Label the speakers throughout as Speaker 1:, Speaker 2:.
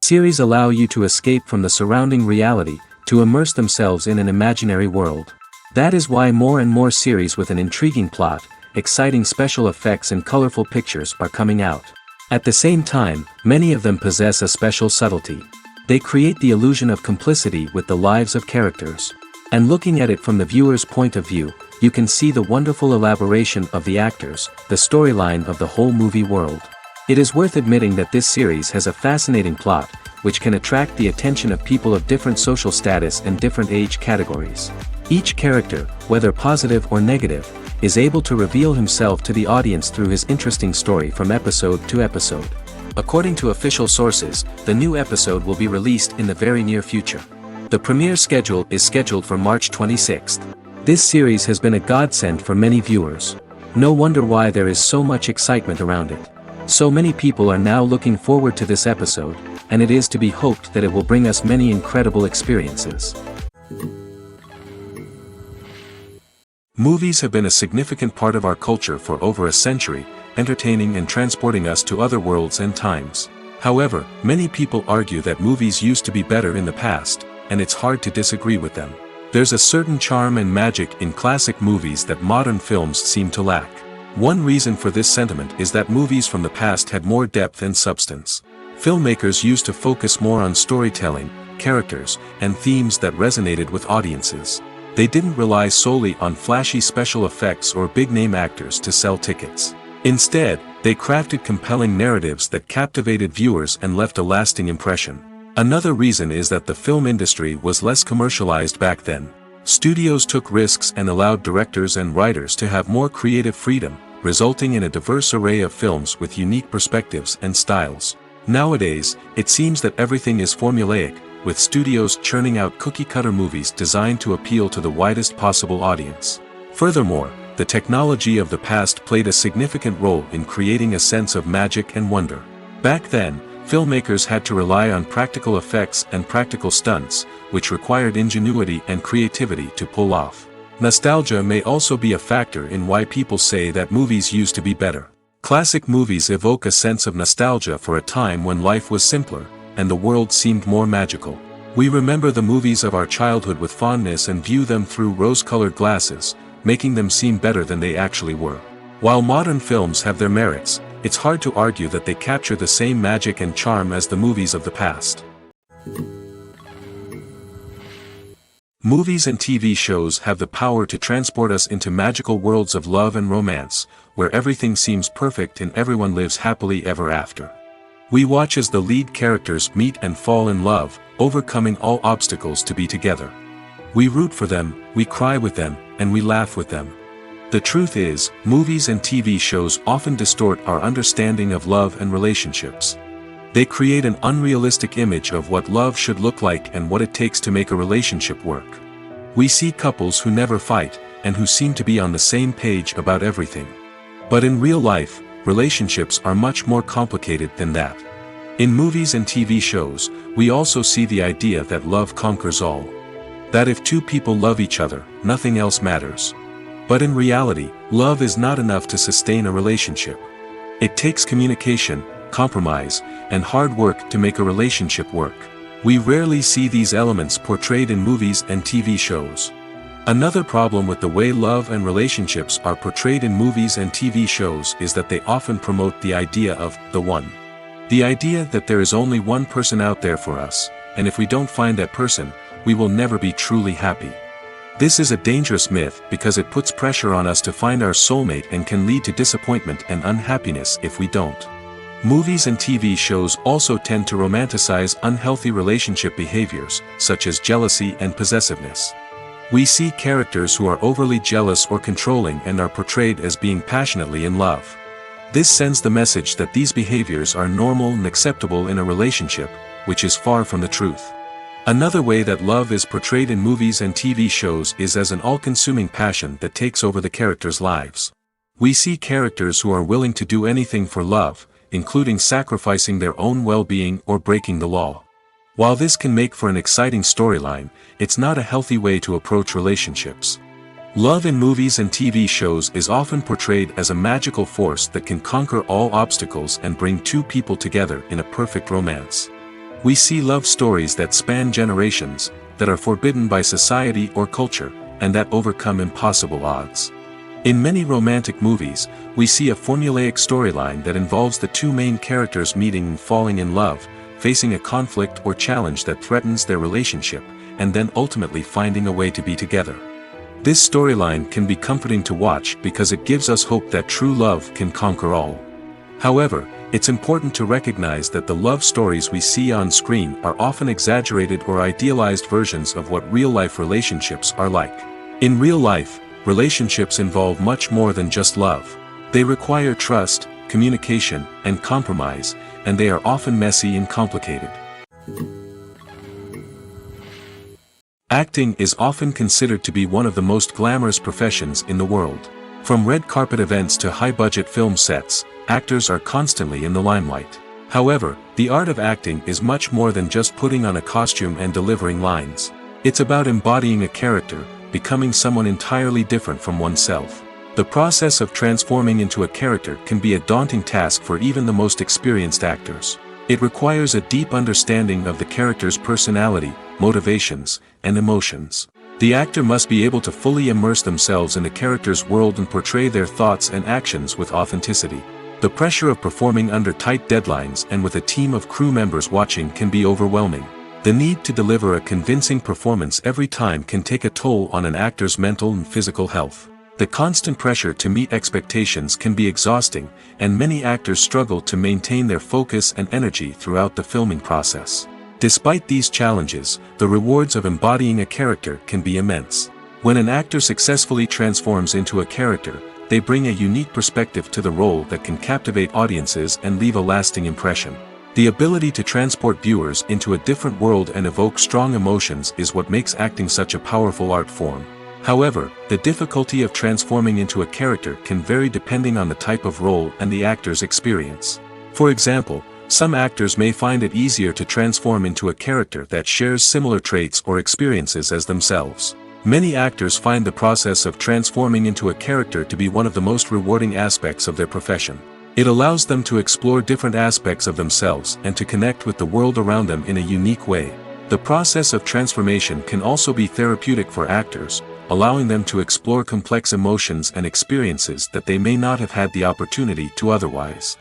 Speaker 1: Series allow you to escape from the surrounding reality, to immerse themselves in an imaginary world. That is why more and more series with an intriguing plot, exciting special effects and colorful pictures are coming out. At the same time, many of them possess a special subtlety. They create the illusion of complicity with the lives of characters. And looking at it from the viewer's point of view, you can see the wonderful elaboration of the actors, the storyline of the whole movie world. It is worth admitting that this series has a fascinating plot, which can attract the attention of people of different social status and different age categories. Each character, whether positive or negative, is able to reveal himself to the audience through his interesting story from episode to episode. According to official sources, the new episode will be released in the very near future. The premiere schedule is scheduled for March 26th. This series has been a godsend for many viewers. No wonder why there is so much excitement around it. So many people are now looking forward to this episode, and it is to be hoped that it will bring us many incredible experiences. Movies have been a significant part of our culture for over a century, entertaining and transporting us to other worlds and times. However, many people argue that movies used to be better in the past, and it's hard to disagree with them. There's a certain charm and magic in classic movies that modern films seem to lack. One reason for this sentiment is that movies from the past had more depth and substance. Filmmakers used to focus more on storytelling, characters, and themes that resonated with audiences. They didn't rely solely on flashy special effects or big-name actors to sell tickets. Instead, they crafted compelling narratives that captivated viewers and left a lasting impression. Another reason is that the film industry was less commercialized back then. Studios took risks and allowed directors and writers to have more creative freedom, resulting in a diverse array of films with unique perspectives and styles. Nowadays, it seems that everything is formulaic, with studios churning out cookie-cutter movies designed to appeal to the widest possible audience. Furthermore, the technology of the past played a significant role in creating a sense of magic and wonder. Back then, filmmakers had to rely on practical effects and practical stunts, which required ingenuity and creativity to pull off. Nostalgia may also be a factor in why people say that movies used to be better. Classic movies evoke a sense of nostalgia for a time when life was simpler, and the world seemed more magical. We remember the movies of our childhood with fondness and view them through rose-colored glasses, making them seem better than they actually were. While modern films have their merits, it's hard to argue that they capture the same magic and charm as the movies of the past. Movies and TV shows have the power to transport us into magical worlds of love and romance, where everything seems perfect and everyone lives happily ever after. We watch as the lead characters meet and fall in love, overcoming all obstacles to be together. We root for them, we cry with them, and we laugh with them. The truth is, movies and TV shows often distort our understanding of love and relationships. They create an unrealistic image of what love should look like and what it takes to make a relationship work. We see couples who never fight, and who seem to be on the same page about everything. But in real life, relationships are much more complicated than that. In movies and TV shows, we also see the idea that love conquers all. That if two people love each other, nothing else matters. But in reality, love is not enough to sustain a relationship. It takes communication, compromise, and hard work to make a relationship work. We rarely see these elements portrayed in movies and TV shows. Another problem with the way love and relationships are portrayed in movies and TV shows is that they often promote the idea of the one. The idea that there is only one person out there for us, and if we don't find that person, we will never be truly happy. This is a dangerous myth because it puts pressure on us to find our soulmate and can lead to disappointment and unhappiness if we don't. Movies and TV shows also tend to romanticize unhealthy relationship behaviors, such as jealousy and possessiveness. We see characters who are overly jealous or controlling and are portrayed as being passionately in love. This sends the message that these behaviors are normal and acceptable in a relationship, which is far from the truth. Another way that love is portrayed in movies and TV shows is as an all-consuming passion that takes over the characters' lives. We see characters who are willing to do anything for love, including sacrificing their own well-being or breaking the law. While this can make for an exciting storyline, it's not a healthy way to approach relationships. Love in movies and TV shows is often portrayed as a magical force that can conquer all obstacles and bring two people together in a perfect romance. We see love stories that span generations, that are forbidden by society or culture, and that overcome impossible odds. In many romantic movies, we see a formulaic storyline that involves the two main characters meeting and falling in love, facing a conflict or challenge that threatens their relationship, and then ultimately finding a way to be together. This storyline can be comforting to watch because it gives us hope that true love can conquer all. However, it's important to recognize that the love stories we see on screen are often exaggerated or idealized versions of what real-life relationships are like. In real life, relationships involve much more than just love. They require trust, communication, and compromise, and they are often messy and complicated. Acting is often considered to be one of the most glamorous professions in the world. From red carpet events to high-budget film sets, actors are constantly in the limelight. However, the art of acting is much more than just putting on a costume and delivering lines. It's about embodying a character, becoming someone entirely different from oneself. The process of transforming into a character can be a daunting task for even the most experienced actors. It requires a deep understanding of the character's personality, motivations, and emotions. The actor must be able to fully immerse themselves in the character's world and portray their thoughts and actions with authenticity. The pressure of performing under tight deadlines and with a team of crew members watching can be overwhelming. The need to deliver a convincing performance every time can take a toll on an actor's mental and physical health. The constant pressure to meet expectations can be exhausting, and many actors struggle to maintain their focus and energy throughout the filming process. Despite these challenges, the rewards of embodying a character can be immense. When an actor successfully transforms into a character, they bring a unique perspective to the role that can captivate audiences and leave a lasting impression. The ability to transport viewers into a different world and evoke strong emotions is what makes acting such a powerful art form. However, the difficulty of transforming into a character can vary depending on the type of role and the actor's experience. For example, some actors may find it easier to transform into a character that shares similar traits or experiences as themselves. Many actors find the process of transforming into a character to be one of the most rewarding aspects of their profession. It allows them to explore different aspects of themselves and to connect with the world around them in a unique way. The process of transformation can also be therapeutic for actors, allowing them to explore complex emotions and experiences that they may not have had the opportunity to otherwise.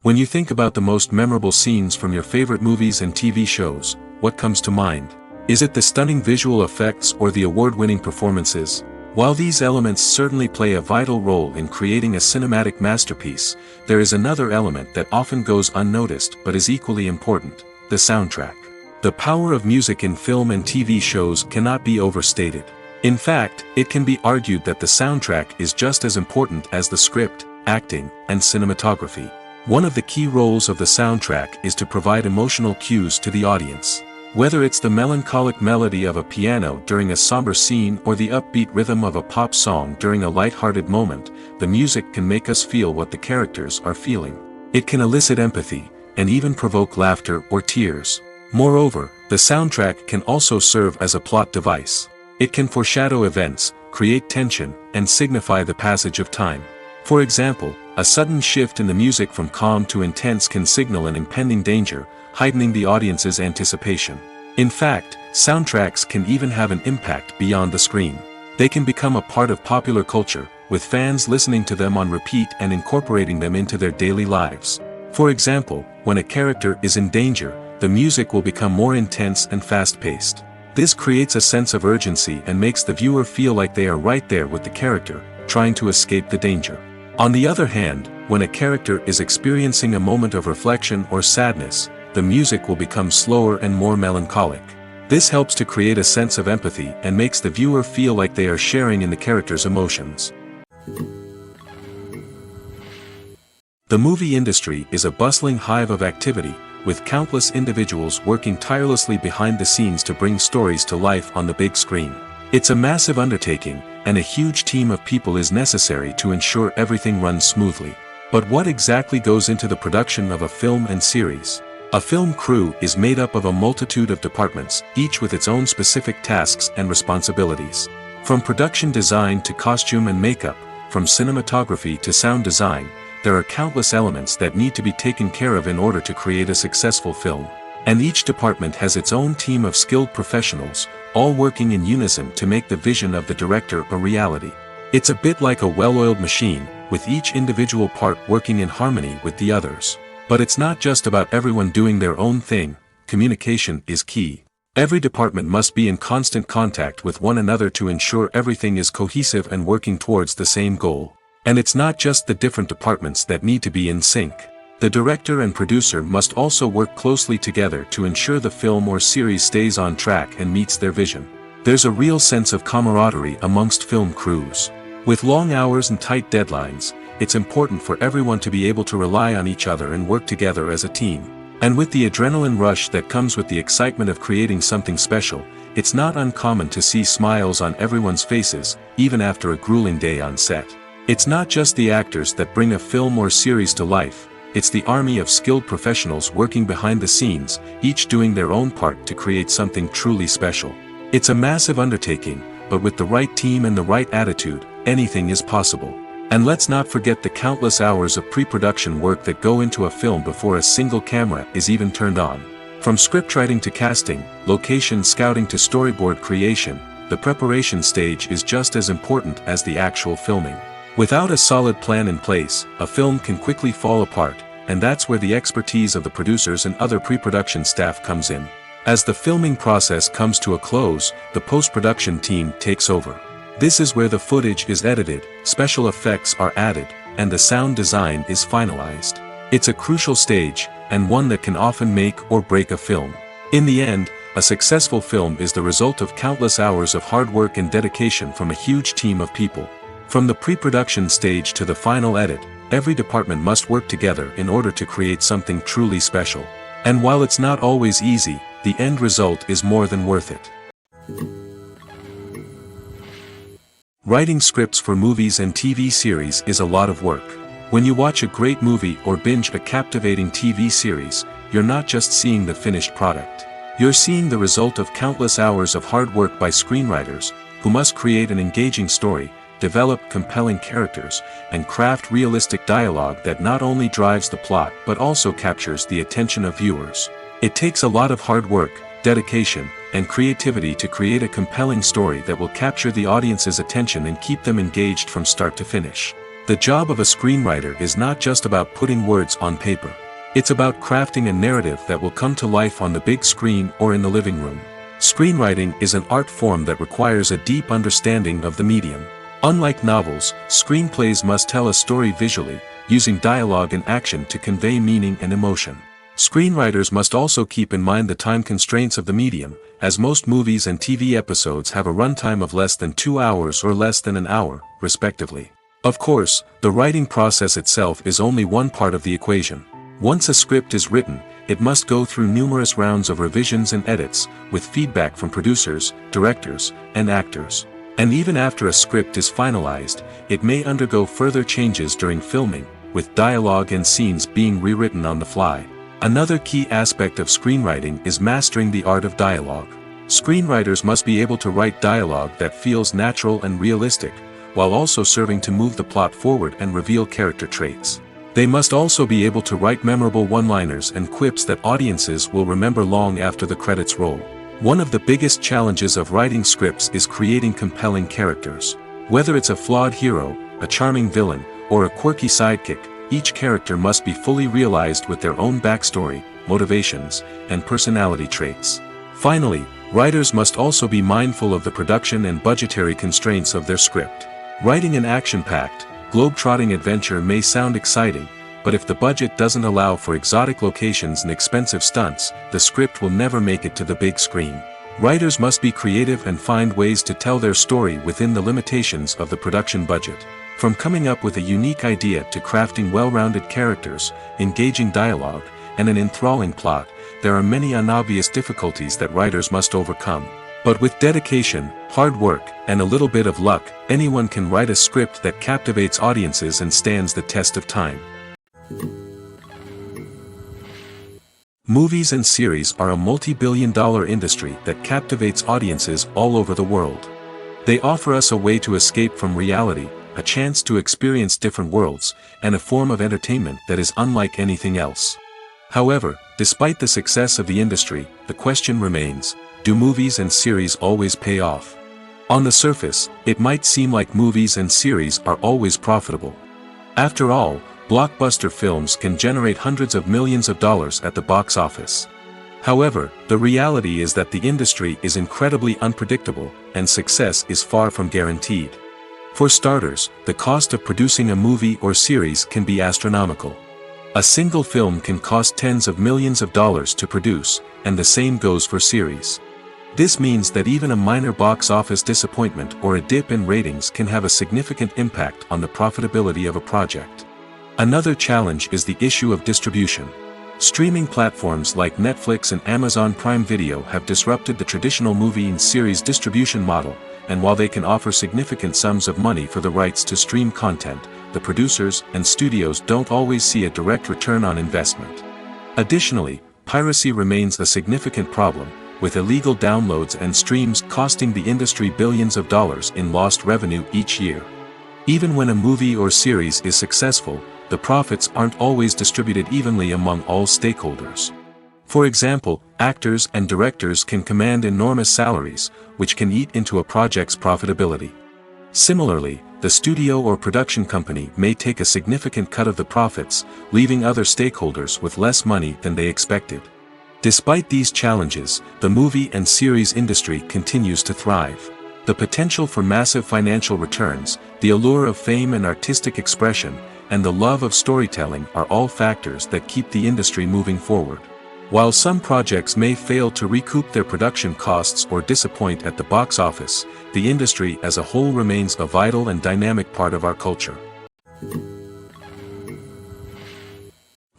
Speaker 1: When you think about the most memorable scenes from your favorite movies and TV shows, what comes to mind? Is it the stunning visual effects or the award-winning performances? While these elements certainly play a vital role in creating a cinematic masterpiece, there is another element that often goes unnoticed but is equally important: the soundtrack. The power of music in film and TV shows cannot be overstated. In fact, it can be argued that the soundtrack is just as important as the script, acting, and cinematography. One of the key roles of the soundtrack is to provide emotional cues to the audience. Whether it's the melancholic melody of a piano during a somber scene or the upbeat rhythm of a pop song during a light-hearted moment, the music can make us feel what the characters are feeling. It can elicit empathy, and even provoke laughter or tears. Moreover, the soundtrack can also serve as a plot device. It can foreshadow events, create tension, and signify the passage of time. For example, a sudden shift in the music from calm to intense can signal an impending danger, heightening the audience's anticipation. In fact, soundtracks can even have an impact beyond the screen. They can become a part of popular culture, with fans listening to them on repeat and incorporating them into their daily lives. For example, when a character is in danger, the music will become more intense and fast-paced. This creates a sense of urgency and makes the viewer feel like they are right there with the character, trying to escape the danger. On the other hand, when a character is experiencing a moment of reflection or sadness, the music will become slower and more melancholic. This helps to create a sense of empathy and makes the viewer feel like they are sharing in the character's emotions. The movie industry is a bustling hive of activity, with countless individuals working tirelessly behind the scenes to bring stories to life on the big screen. It's a massive undertaking, and a huge team of people is necessary to ensure everything runs smoothly. But what exactly goes into the production of a film and series? A film crew is made up of a multitude of departments, each with its own specific tasks and responsibilities. From production design to costume and makeup, from cinematography to sound design, there are countless elements that need to be taken care of in order to create a successful film. And each department has its own team of skilled professionals, all working in unison to make the vision of the director a reality. It's a bit like a well-oiled machine, with each individual part working in harmony with the others. But it's not just about everyone doing their own thing. Communication is key. Every department must be in constant contact with one another to ensure everything is cohesive and working towards the same goal. And it's not just the different departments that need to be in sync. The director and producer must also work closely together to ensure the film or series stays on track and meets their vision. There's a real sense of camaraderie amongst film crews. With long hours and tight deadlines, it's important for everyone to be able to rely on each other and work together as a team. And with the adrenaline rush that comes with the excitement of creating something special, it's not uncommon to see smiles on everyone's faces, even after a grueling day on set. It's not just the actors that bring a film or series to life, it's the army of skilled professionals working behind the scenes, each doing their own part to create something truly special. It's a massive undertaking, but with the right team and the right attitude, anything is possible. And let's not forget the countless hours of pre-production work that go into a film before a single camera is even turned on. From scriptwriting to casting, location scouting to storyboard creation, the preparation stage is just as important as the actual filming. Without a solid plan in place, a film can quickly fall apart, and that's where the expertise of the producers and other pre-production staff comes in. As the filming process comes to a close, the post-production team takes over. This is where the footage is edited, special effects are added, and the sound design is finalized. It's a crucial stage, and one that can often make or break a film. In the end, a successful film is the result of countless hours of hard work and dedication from a huge team of people. From the pre-production stage to the final edit, every department must work together in order to create something truly special. And while it's not always easy, the end result is more than worth it. Writing scripts for movies and TV series is a lot of work. When you watch a great movie or binge a captivating TV series, you're not just seeing the finished product. You're seeing the result of countless hours of hard work by screenwriters, who must create an engaging story, develop compelling characters, and craft realistic dialogue that not only drives the plot but also captures the attention of viewers. It takes a lot of hard work, dedication, and creativity to create a compelling story that will capture the audience's attention and keep them engaged from start to finish. The job of a screenwriter is not just about putting words on paper. It's about crafting a narrative that will come to life on the big screen or in the living room. Screenwriting is an art form that requires a deep understanding of the medium. Unlike novels, screenplays must tell a story visually, using dialogue and action to convey meaning and emotion. Screenwriters must also keep in mind the time constraints of the medium, as most movies and TV episodes have a runtime of less than 2 hours or less than an hour, respectively. Of course, the writing process itself is only one part of the equation. Once a script is written, it must go through numerous rounds of revisions and edits, with feedback from producers, directors, and actors. And even after a script is finalized, it may undergo further changes during filming, with dialogue and scenes being rewritten on the fly. Another key aspect of screenwriting is mastering the art of dialogue. Screenwriters must be able to write dialogue that feels natural and realistic, while also serving to move the plot forward and reveal character traits. They must also be able to write memorable one-liners and quips that audiences will remember long after the credits roll. One of the biggest challenges of writing scripts is creating compelling characters. Whether it's a flawed hero, a charming villain, or a quirky sidekick. Each character must be fully realized with their own backstory, motivations, and personality traits. Finally, writers must also be mindful of the production and budgetary constraints of their script. Writing an action-packed, globe-trotting adventure may sound exciting, but if the budget doesn't allow for exotic locations and expensive stunts, the script will never make it to the big screen. Writers must be creative and find ways to tell their story within the limitations of the production budget. From coming up with a unique idea to crafting well-rounded characters, engaging dialogue, and an enthralling plot, there are many unobvious difficulties that writers must overcome. But with dedication, hard work, and a little bit of luck, anyone can write a script that captivates audiences and stands the test of time. Movies and series are a multi-billion-dollar industry that captivates audiences all over the world. They offer us a way to escape from reality, a chance to experience different worlds, and a form of entertainment that is unlike anything else. However, despite the success of the industry, the question remains, do movies and series always pay off? On the surface, it might seem like movies and series are always profitable. After all, blockbuster films can generate hundreds of millions of dollars at the box office. However, the reality is that the industry is incredibly unpredictable, and success is far from guaranteed. For starters, the cost of producing a movie or series can be astronomical. A single film can cost tens of millions of dollars to produce, and the same goes for series. This means that even a minor box office disappointment or a dip in ratings can have a significant impact on the profitability of a project. Another challenge is the issue of distribution. Streaming platforms like Netflix and Amazon Prime Video have disrupted the traditional movie and series distribution model, and while they can offer significant sums of money for the rights to stream content, the producers and studios don't always see a direct return on investment. Additionally, piracy remains a significant problem, with illegal downloads and streams costing the industry billions of dollars in lost revenue each year. Even when a movie or series is successful, the profits aren't always distributed evenly among all stakeholders. For example, actors and directors can command enormous salaries, which can eat into a project's profitability. Similarly, the studio or production company may take a significant cut of the profits, leaving other stakeholders with less money than they expected. Despite these challenges, the movie and series industry continues to thrive. The potential for massive financial returns, the allure of fame and artistic expression, and the love of storytelling are all factors that keep the industry moving forward. While some projects may fail to recoup their production costs or disappoint at the box office, the industry as a whole remains a vital and dynamic part of our culture.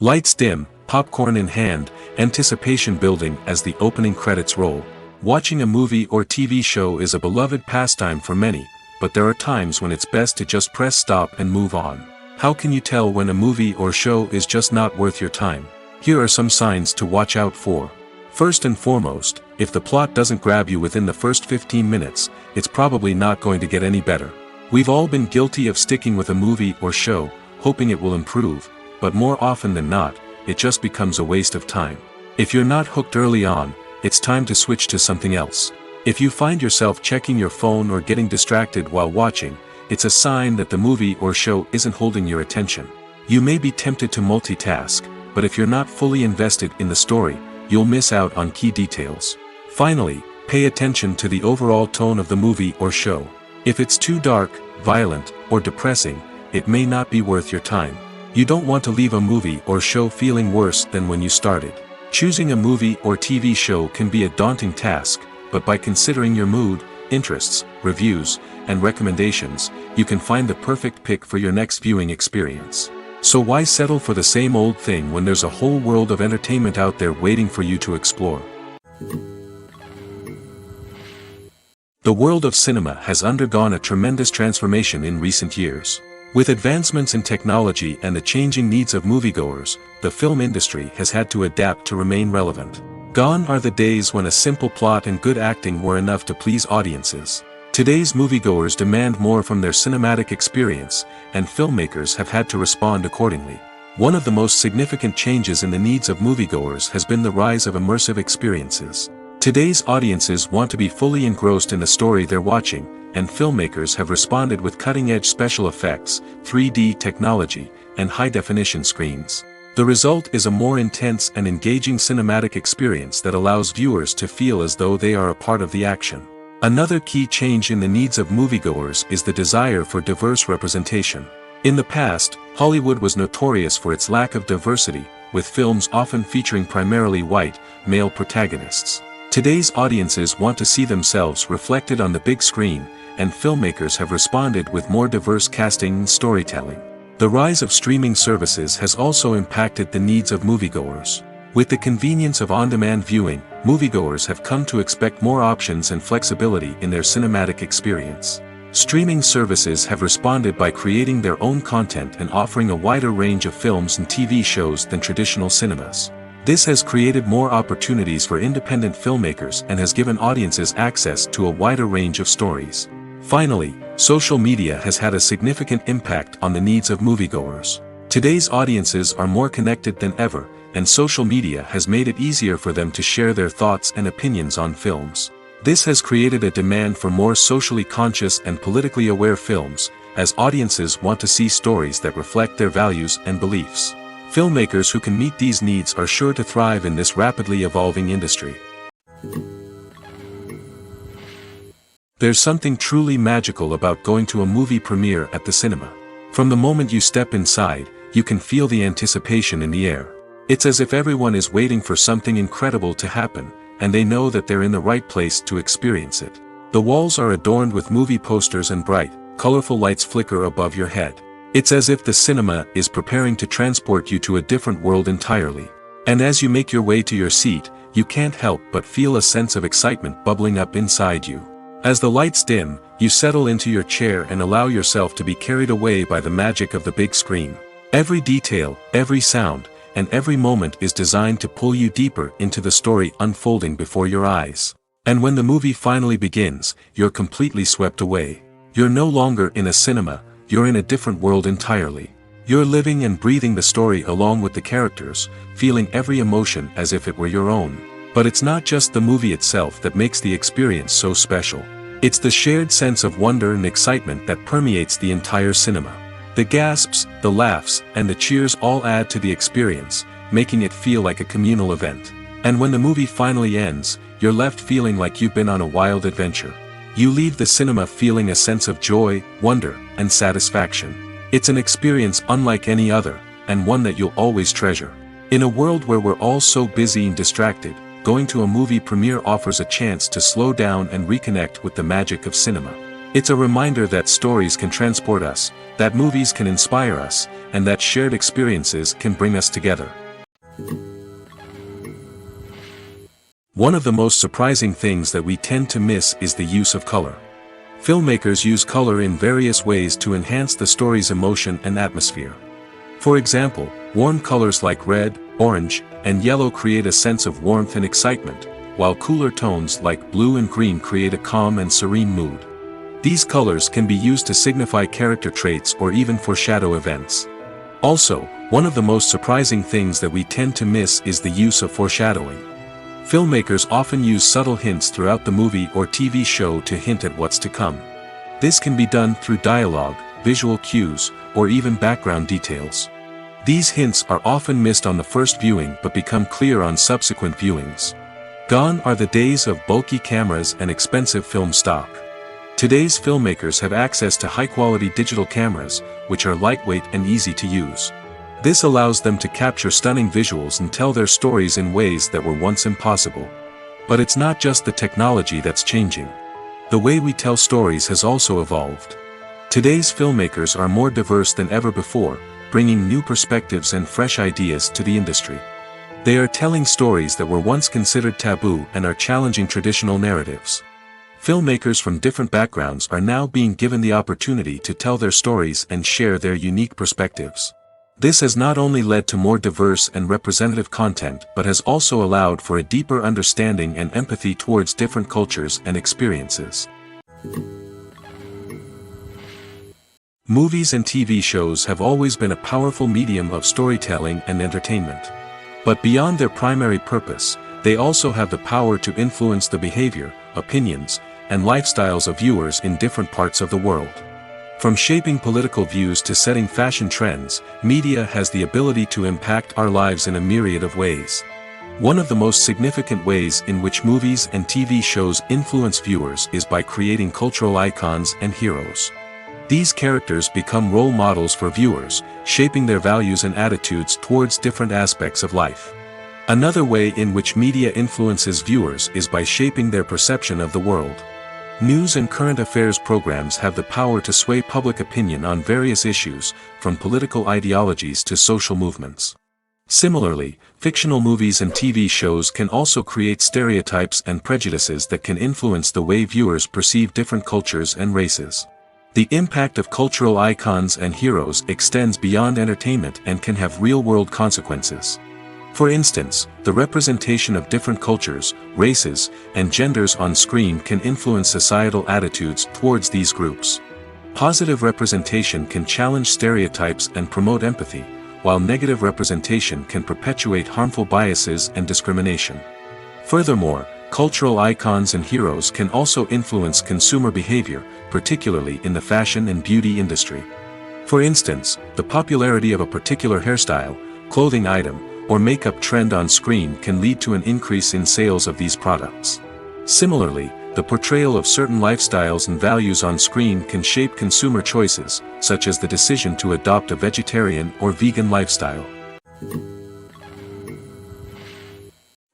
Speaker 1: Lights dim, popcorn in hand, anticipation building as the opening credits roll. Watching a movie or TV show is a beloved pastime for many, but there are times when it's best to just press stop and move on. How can you tell when a movie or show is just not worth your time? Here are some signs to watch out for. First and foremost, if the plot doesn't grab you within the first 15 minutes, it's probably not going to get any better. We've all been guilty of sticking with a movie or show, hoping it will improve, but more often than not, it just becomes a waste of time. If you're not hooked early on, it's time to switch to something else. If you find yourself checking your phone or getting distracted while watching, it's a sign that the movie or show isn't holding your attention. You may be tempted to multitask, but if you're not fully invested in the story, you'll miss out on key details. Finally, pay attention to the overall tone of the movie or show. If it's too dark, violent, or depressing, it may not be worth your time. You don't want to leave a movie or show feeling worse than when you started. Choosing a movie or TV show can be a daunting task, but by considering your mood, interests, reviews, and recommendations, you can find the perfect pick for your next viewing experience. So why settle for the same old thing when there's a whole world of entertainment out there waiting for you to explore? The world of cinema has undergone a tremendous transformation in recent years. With advancements in technology and the changing needs of moviegoers, the film industry has had to adapt to remain relevant. Gone are the days when a simple plot and good acting were enough to please audiences. Today's moviegoers demand more from their cinematic experience, and filmmakers have had to respond accordingly. One of the most significant changes in the needs of moviegoers has been the rise of immersive experiences. Today's audiences want to be fully engrossed in the story they're watching, and filmmakers have responded with cutting-edge special effects, 3D technology, and high-definition screens. The result is a more intense and engaging cinematic experience that allows viewers to feel as though they are a part of the action. Another key change in the needs of moviegoers is the desire for diverse representation. In the past, Hollywood was notorious for its lack of diversity, with films often featuring primarily white, male protagonists. Today's audiences want to see themselves reflected on the big screen, and filmmakers have responded with more diverse casting and storytelling. The rise of streaming services has also impacted the needs of moviegoers. With the convenience of on-demand viewing, moviegoers have come to expect more options and flexibility in their cinematic experience. Streaming services have responded by creating their own content and offering a wider range of films and TV shows than traditional cinemas. This has created more opportunities for independent filmmakers and has given audiences access to a wider range of stories. Finally, social media has had a significant impact on the needs of moviegoers. Today's audiences are more connected than ever, and social media has made it easier for them to share their thoughts and opinions on films. This has created a demand for more socially conscious and politically aware films, as audiences want to see stories that reflect their values and beliefs. Filmmakers who can meet these needs are sure to thrive in this rapidly evolving industry. There's something truly magical about going to a movie premiere at the cinema. From the moment you step inside, you can feel the anticipation in the air. It's as if everyone is waiting for something incredible to happen, and they know that they're in the right place to experience it. The walls are adorned with movie posters and bright, colorful lights flicker above your head. It's as if the cinema is preparing to transport you to a different world entirely. And as you make your way to your seat, you can't help but feel a sense of excitement bubbling up inside you. As the lights dim, you settle into your chair and allow yourself to be carried away by the magic of the big screen. Every detail, every sound, and every moment is designed to pull you deeper into the story unfolding before your eyes. And when the movie finally begins, you're completely swept away. You're no longer in a cinema, you're in a different world entirely. You're living and breathing the story along with the characters, feeling every emotion as if it were your own. But it's not just the movie itself that makes the experience so special. It's the shared sense of wonder and excitement that permeates the entire cinema. The gasps, the laughs, and the cheers all add to the experience, making it feel like a communal event. And when the movie finally ends, you're left feeling like you've been on a wild adventure. You leave the cinema feeling a sense of joy, wonder, and satisfaction. It's an experience unlike any other, and one that you'll always treasure. In a world where we're all so busy and distracted, going to a movie premiere offers a chance to slow down and reconnect with the magic of cinema. It's a reminder that stories can transport us, that movies can inspire us, and that shared experiences can bring us together. One of the most surprising things that we tend to miss is the use of color. Filmmakers use color in various ways to enhance the story's emotion and atmosphere. For example, warm colors like red, orange, and yellow create a sense of warmth and excitement, while cooler tones like blue and green create a calm and serene mood. These colors can be used to signify character traits or even foreshadow events. Also, one of the most surprising things that we tend to miss is the use of foreshadowing. Filmmakers often use subtle hints throughout the movie or TV show to hint at what's to come. This can be done through dialogue, visual cues, or even background details. These hints are often missed on the first viewing but become clear on subsequent viewings. Gone are the days of bulky cameras and expensive film stock. Today's filmmakers have access to high-quality digital cameras, which are lightweight and easy to use. This allows them to capture stunning visuals and tell their stories in ways that were once impossible. But it's not just the technology that's changing. The way we tell stories has also evolved. Today's filmmakers are more diverse than ever before, bringing new perspectives and fresh ideas to the industry. They are telling stories that were once considered taboo and are challenging traditional narratives. Filmmakers from different backgrounds are now being given the opportunity to tell their stories and share their unique perspectives. This has not only led to more diverse and representative content but has also allowed for a deeper understanding and empathy towards different cultures and experiences. Movies and TV shows have always been a powerful medium of storytelling and entertainment. But beyond their primary purpose, they also have the power to influence the behavior, opinions, and lifestyles of viewers in different parts of the world. From shaping political views to setting fashion trends, media has the ability to impact our lives in a myriad of ways. One of the most significant ways in which movies and TV shows influence viewers is by creating cultural icons and heroes. These characters become role models for viewers, shaping their values and attitudes towards different aspects of life. Another way in which media influences viewers is by shaping their perception of the world. News and current affairs programs have the power to sway public opinion on various issues, from political ideologies to social movements. Similarly, fictional movies and TV shows can also create stereotypes and prejudices that can influence the way viewers perceive different cultures and races. The impact of cultural icons and heroes extends beyond entertainment and can have real-world consequences. For instance, the representation of different cultures, races, and genders on screen can influence societal attitudes towards these groups. Positive representation can challenge stereotypes and promote empathy, while negative representation can perpetuate harmful biases and discrimination. Furthermore, cultural icons and heroes can also influence consumer behavior, particularly in the fashion and beauty industry. For instance, the popularity of a particular hairstyle, clothing item, or makeup trend on screen can lead to an increase in sales of these products. Similarly, the portrayal of certain lifestyles and values on screen can shape consumer choices, such as the decision to adopt a vegetarian or vegan lifestyle.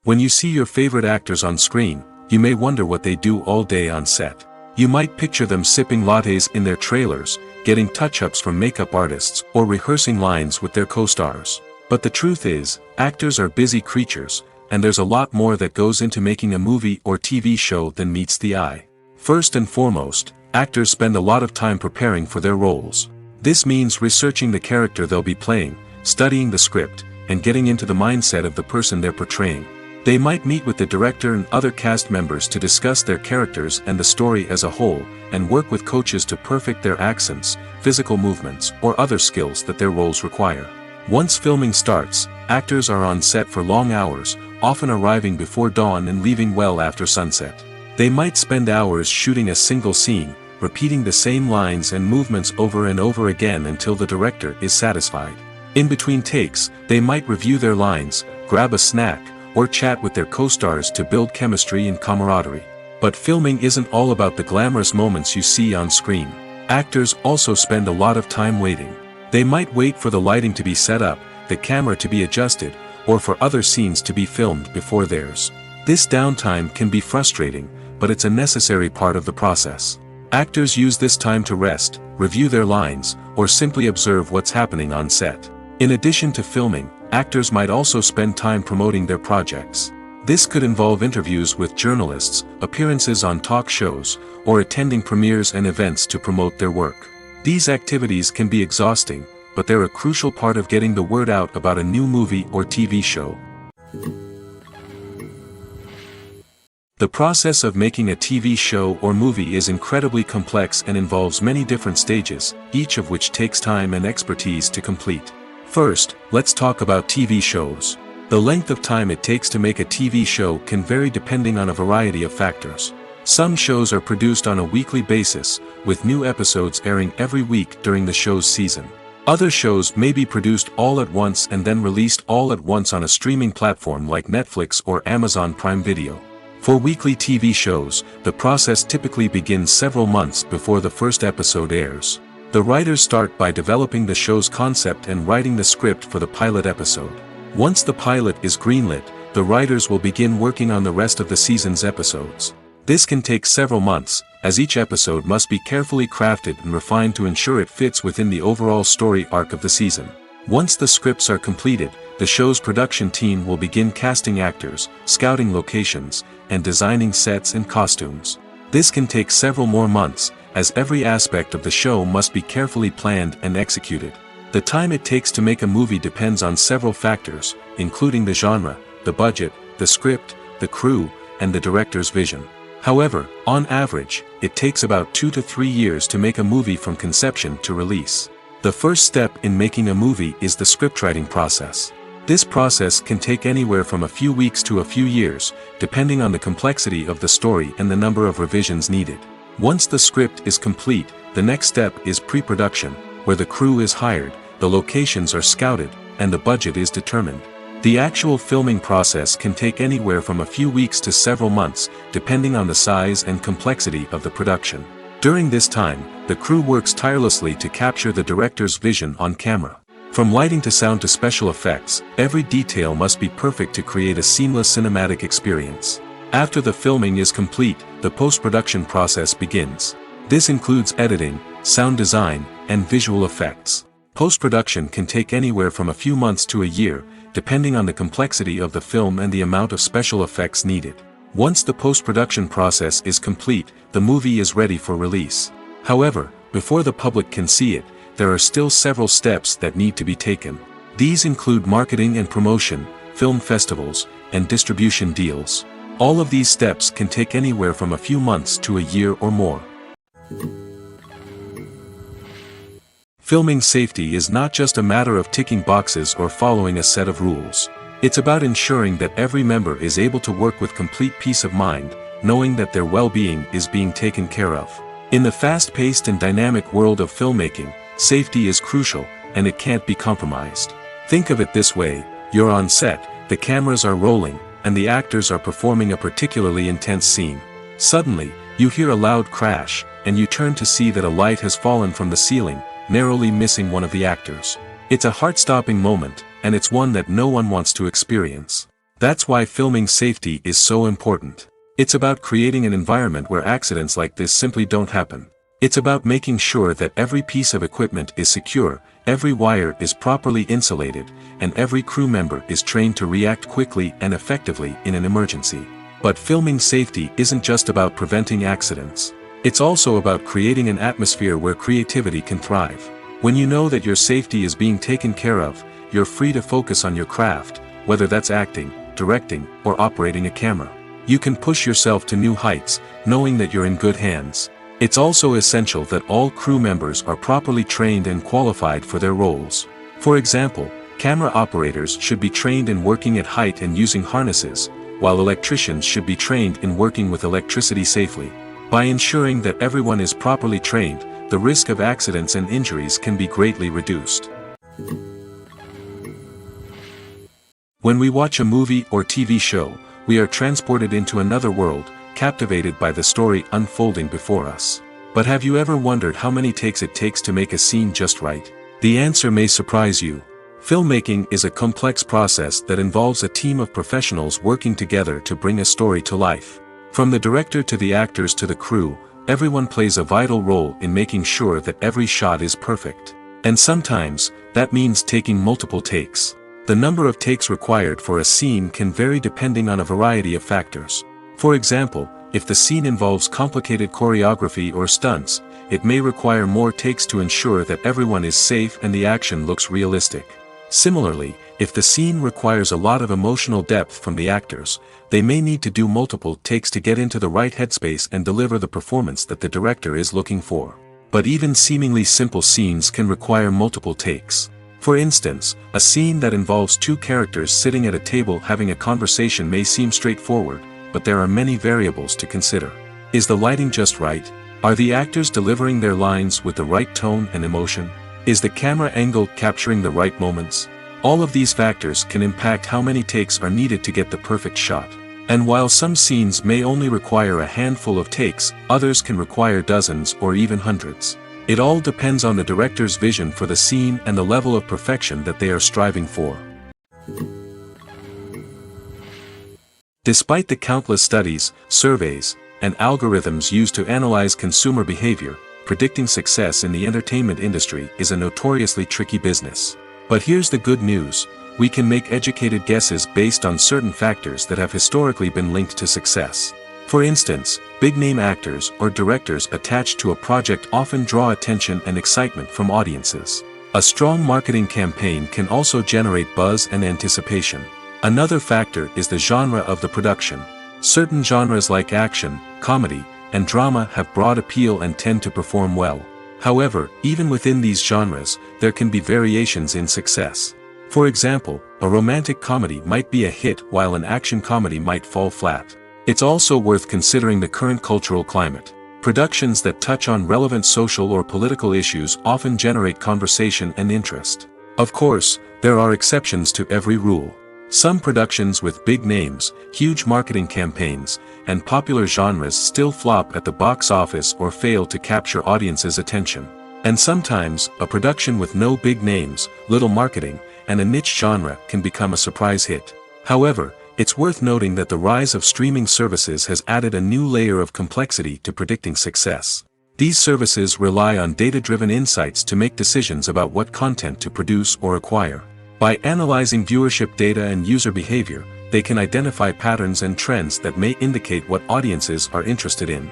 Speaker 1: When you see your favorite actors on screen, you may wonder what they do all day on set. You might picture them sipping lattes in their trailers, getting touch-ups from makeup artists, or rehearsing lines with their co-stars. But the truth is, actors are busy creatures, and there's a lot more that goes into making a movie or TV show than meets the eye. First and foremost, actors spend a lot of time preparing for their roles. This means researching the character they'll be playing, studying the script, and getting into the mindset of the person they're portraying. They might meet with the director and other cast members to discuss their characters and the story as a whole, and work with coaches to perfect their accents, physical movements, or other skills that their roles require. Once filming starts, actors are on set for long hours, often arriving before dawn and leaving well after sunset. They might spend hours shooting a single scene, repeating the same lines and movements over and over again until the director is satisfied. In between takes, they might review their lines, grab a snack, or chat with their co-stars to build chemistry and camaraderie. But filming isn't all about the glamorous moments you see on screen. Actors also spend a lot of time waiting. They might wait for the lighting to be set up, the camera to be adjusted, or for other scenes to be filmed before theirs. This downtime can be frustrating, but it's a necessary part of the process. Actors use this time to rest, review their lines, or simply observe what's happening on set. In addition to filming, actors might also spend time promoting their projects. This could involve interviews with journalists, appearances on talk shows, or attending premieres and events to promote their work. These activities can be exhausting, but they're a crucial part of getting the word out about a new movie or TV show. The process of making a TV show or movie is incredibly complex and involves many different stages, each of which takes time and expertise to complete. First, let's talk about TV shows. The length of time it takes to make a TV show can vary depending on a variety of factors. Some shows are produced on a weekly basis, with new episodes airing every week during the show's season. Other shows may be produced all at once and then released all at once on a streaming platform like Netflix or Amazon Prime Video. For weekly TV shows, the process typically begins several months before the first episode airs. The writers start by developing the show's concept and writing the script for the pilot episode. Once the pilot is greenlit, the writers will begin working on the rest of the season's episodes. This can take several months, as each episode must be carefully crafted and refined to ensure it fits within the overall story arc of the season. Once the scripts are completed, the show's production team will begin casting actors, scouting locations, and designing sets and costumes. This can take several more months, as every aspect of the show must be carefully planned and executed. The time it takes to make a movie depends on several factors, including the genre, the budget, the script, the crew, and the director's vision. However, on average, it takes about 2 to 3 years to make a movie from conception to release. The first step in making a movie is the scriptwriting process. This process can take anywhere from a few weeks to a few years, depending on the complexity of the story and the number of revisions needed. Once the script is complete, the next step is pre-production, where the crew is hired, the locations are scouted, and the budget is determined. The actual filming process can take anywhere from a few weeks to several months, depending on the size and complexity of the production. During this time, the crew works tirelessly to capture the director's vision on camera. From lighting to sound to special effects, every detail must be perfect to create a seamless cinematic experience. After the filming is complete, the post-production process begins. This includes editing, sound design, and visual effects. Post-production can take anywhere from a few months to a year, depending on the complexity of the film and the amount of special effects needed. Once the post-production process is complete, the movie is ready for release. However, before the public can see it, there are still several steps that need to be taken. These include marketing and promotion, film festivals, and distribution deals. All of these steps can take anywhere from a few months to a year or more. Filming safety is not just a matter of ticking boxes or following a set of rules. It's about ensuring that every member is able to work with complete peace of mind, knowing that their well-being is being taken care of. In the fast-paced and dynamic world of filmmaking, safety is crucial, and it can't be compromised. Think of it this way: you're on set, the cameras are rolling, and the actors are performing a particularly intense scene. Suddenly, you hear a loud crash, and you turn to see that a light has fallen from the ceiling, narrowly missing one of the actors. It's a heart-stopping moment, and it's one that no one wants to experience. That's why filming safety is so important. It's about creating an environment where accidents like this simply don't happen. It's about making sure that every piece of equipment is secure, every wire is properly insulated, and every crew member is trained to react quickly and effectively in an emergency. But filming safety isn't just about preventing accidents. It's also about creating an atmosphere where creativity can thrive. When you know that your safety is being taken care of, you're free to focus on your craft, whether that's acting, directing, or operating a camera. You can push yourself to new heights, knowing that you're in good hands. It's also essential that all crew members are properly trained and qualified for their roles. For example, camera operators should be trained in working at height and using harnesses, while electricians should be trained in working with electricity safely. By ensuring that everyone is properly trained, the risk of accidents and injuries can be greatly reduced. When we watch a movie or TV show, we are transported into another world, captivated by the story unfolding before us. But have you ever wondered how many takes it takes to make a scene just right? The answer may surprise you. Filmmaking is a complex process that involves a team of professionals working together to bring a story to life. From the director to the actors to the crew, everyone plays a vital role in making sure that every shot is perfect. And sometimes, that means taking multiple takes. The number of takes required for a scene can vary depending on a variety of factors. For example, if the scene involves complicated choreography or stunts, it may require more takes to ensure that everyone is safe and the action looks realistic. Similarly, if the scene requires a lot of emotional depth from the actors, they may need to do multiple takes to get into the right headspace and deliver the performance that the director is looking for. But even seemingly simple scenes can require multiple takes. For instance, a scene that involves two characters sitting at a table having a conversation may seem straightforward, but there are many variables to consider. Is the lighting just right? Are the actors delivering their lines with the right tone and emotion? Is the camera angle capturing the right moments? All of these factors can impact how many takes are needed to get the perfect shot. And while some scenes may only require a handful of takes, others can require dozens or even hundreds. It all depends on the director's vision for the scene and the level of perfection that they are striving for. Despite the countless studies, surveys, and algorithms used to analyze consumer behavior, predicting success in the entertainment industry is a notoriously tricky business. But here's the good news: we can make educated guesses based on certain factors that have historically been linked to success. For instance, big-name actors or directors attached to a project often draw attention and excitement from audiences. A strong marketing campaign can also generate buzz and anticipation. Another factor is the genre of the production. Certain genres like action, comedy, and drama have broad appeal and tend to perform well. However, even within these genres, there can be variations in success. For example, a romantic comedy might be a hit while an action comedy might fall flat. It's also worth considering the current cultural climate. Productions that touch on relevant social or political issues often generate conversation and interest. Of course, there are exceptions to every rule. Some productions with big names, huge marketing campaigns, and popular genres still flop at the box office or fail to capture audiences' attention. And sometimes, a production with no big names, little marketing, and a niche genre can become a surprise hit. However, it's worth noting that the rise of streaming services has added a new layer of complexity to predicting success. These services rely on data-driven insights to make decisions about what content to produce or acquire. By analyzing viewership data and user behavior, they can identify patterns and trends that may indicate what audiences are interested in.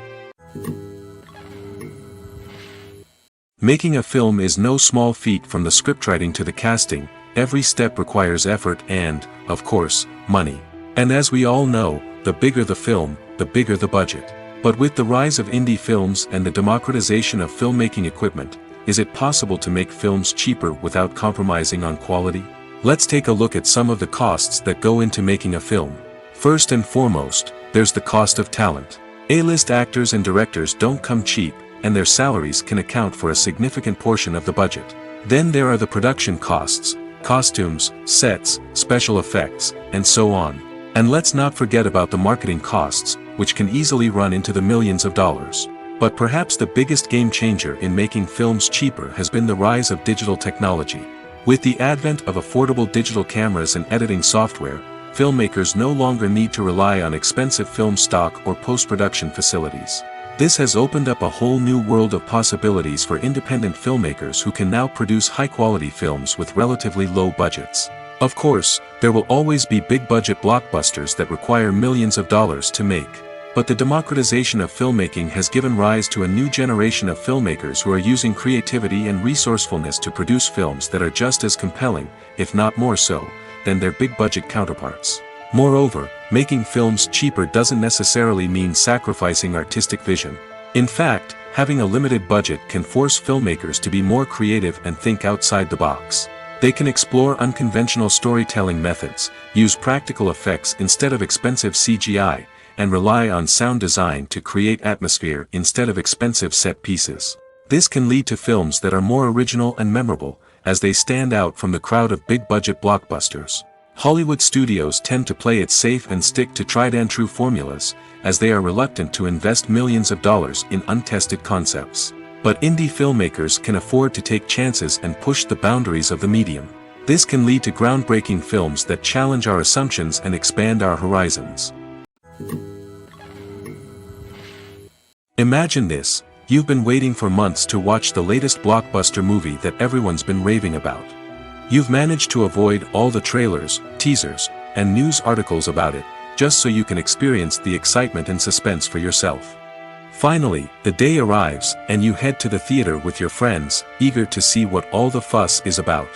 Speaker 1: Making a film is no small feat. From the scriptwriting to the casting, every step requires effort and, of course, money. And as we all know, the bigger the film, the bigger the budget. But with the rise of indie films and the democratization of filmmaking equipment, is it possible to make films cheaper without compromising on quality? Let's take a look at some of the costs that go into making a film. First and foremost, there's the cost of talent. A-list actors and directors don't come cheap, and their salaries can account for a significant portion of the budget. Then there are the production costs, costumes, sets, special effects, and so on. And let's not forget about the marketing costs, which can easily run into the millions of dollars. But perhaps the biggest game changer in making films cheaper has been the rise of digital technology. With the advent of affordable digital cameras and editing software, filmmakers no longer need to rely on expensive film stock or post-production facilities. This has opened up a whole new world of possibilities for independent filmmakers who can now produce high-quality films with relatively low budgets. Of course, there will always be big-budget blockbusters that require millions of dollars to make. But the democratization of filmmaking has given rise to a new generation of filmmakers who are using creativity and resourcefulness to produce films that are just as compelling, if not more so, than their big-budget counterparts. Moreover, making films cheaper doesn't necessarily mean sacrificing artistic vision. In fact, having a limited budget can force filmmakers to be more creative and think outside the box. They can explore unconventional storytelling methods, use practical effects instead of expensive CGI, and rely on sound design to create atmosphere instead of expensive set pieces. This can lead to films that are more original and memorable, as they stand out from the crowd of big-budget blockbusters. Hollywood studios tend to play it safe and stick to tried-and-true formulas, as they are reluctant to invest millions of dollars in untested concepts. But indie filmmakers can afford to take chances and push the boundaries of the medium. This can lead to groundbreaking films that challenge our assumptions and expand our horizons. Imagine this: you've been waiting for months to watch the latest blockbuster movie that everyone's been raving about. You've managed to avoid all the trailers, teasers, and news articles about it, just so you can experience the excitement and suspense for yourself. Finally, the day arrives, and you head to the theater with your friends, eager to see what all the fuss is about.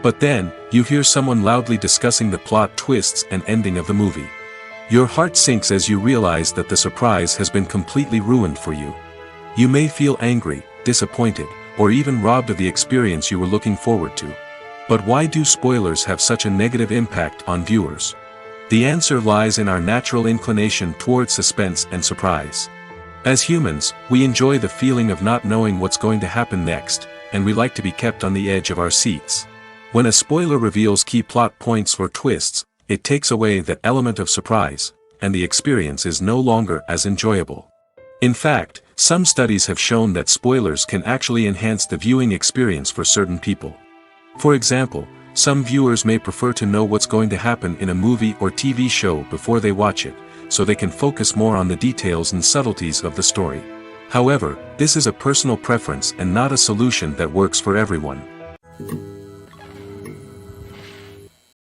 Speaker 1: But then, you hear someone loudly discussing the plot twists and ending of the movie. Your heart sinks as you realize that the surprise has been completely ruined for you. You may feel angry, disappointed, or even robbed of the experience you were looking forward to. But why do spoilers have such a negative impact on viewers? The answer lies in our natural inclination toward suspense and surprise. As humans, we enjoy the feeling of not knowing what's going to happen next, and we like to be kept on the edge of our seats. When a spoiler reveals key plot points or twists, it takes away that element of surprise, and the experience is no longer as enjoyable. In fact, some studies have shown that spoilers can actually enhance the viewing experience for certain people. For example, some viewers may prefer to know what's going to happen in a movie or TV show before they watch it, so they can focus more on the details and subtleties of the story. However, this is a personal preference and not a solution that works for everyone.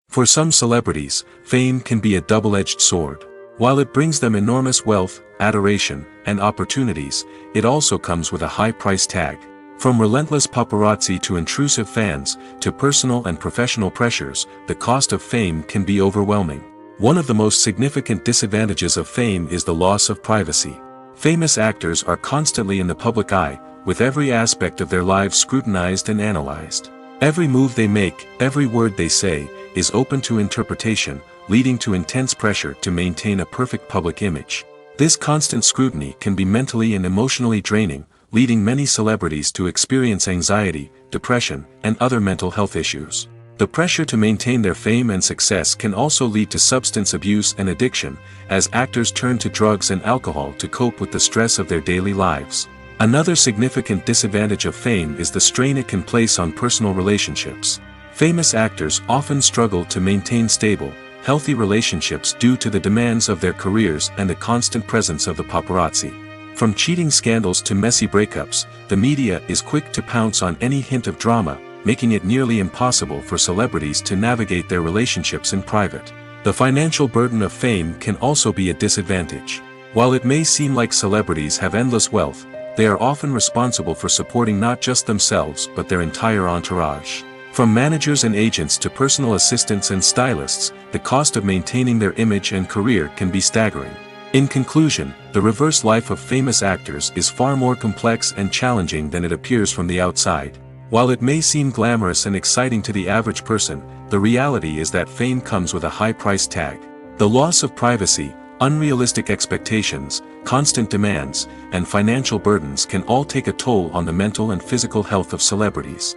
Speaker 1: For some celebrities, fame can be a double-edged sword. While it brings them enormous wealth, adoration, and opportunities, it also comes with a high price tag. From relentless paparazzi to intrusive fans, to personal and professional pressures, the cost of fame can be overwhelming. One of the most significant disadvantages of fame is the loss of privacy. Famous actors are constantly in the public eye, with every aspect of their lives scrutinized and analyzed. Every move they make, every word they say, is open to interpretation, leading to intense pressure to maintain a perfect public image. This constant scrutiny can be mentally and emotionally draining, leading many celebrities to experience anxiety, depression, and other mental health issues. The pressure to maintain their fame and success can also lead to substance abuse and addiction, as actors turn to drugs and alcohol to cope with the stress of their daily lives. Another significant disadvantage of fame is the strain it can place on personal relationships. Famous actors often struggle to maintain stable, healthy relationships due to the demands of their careers and the constant presence of the paparazzi. From cheating scandals to messy breakups, the media is quick to pounce on any hint of drama, making it nearly impossible for celebrities to navigate their relationships in private. The financial burden of fame can also be a disadvantage. While it may seem like celebrities have endless wealth, they are often responsible for supporting not just themselves but their entire entourage. From managers and agents to personal assistants and stylists, the cost of maintaining their image and career can be staggering. In conclusion, the reverse life of famous actors is far more complex and challenging than it appears from the outside. While it may seem glamorous and exciting to the average person, the reality is that fame comes with a high price tag. The loss of privacy, unrealistic expectations, constant demands, and financial burdens can all take a toll on the mental and physical health of celebrities.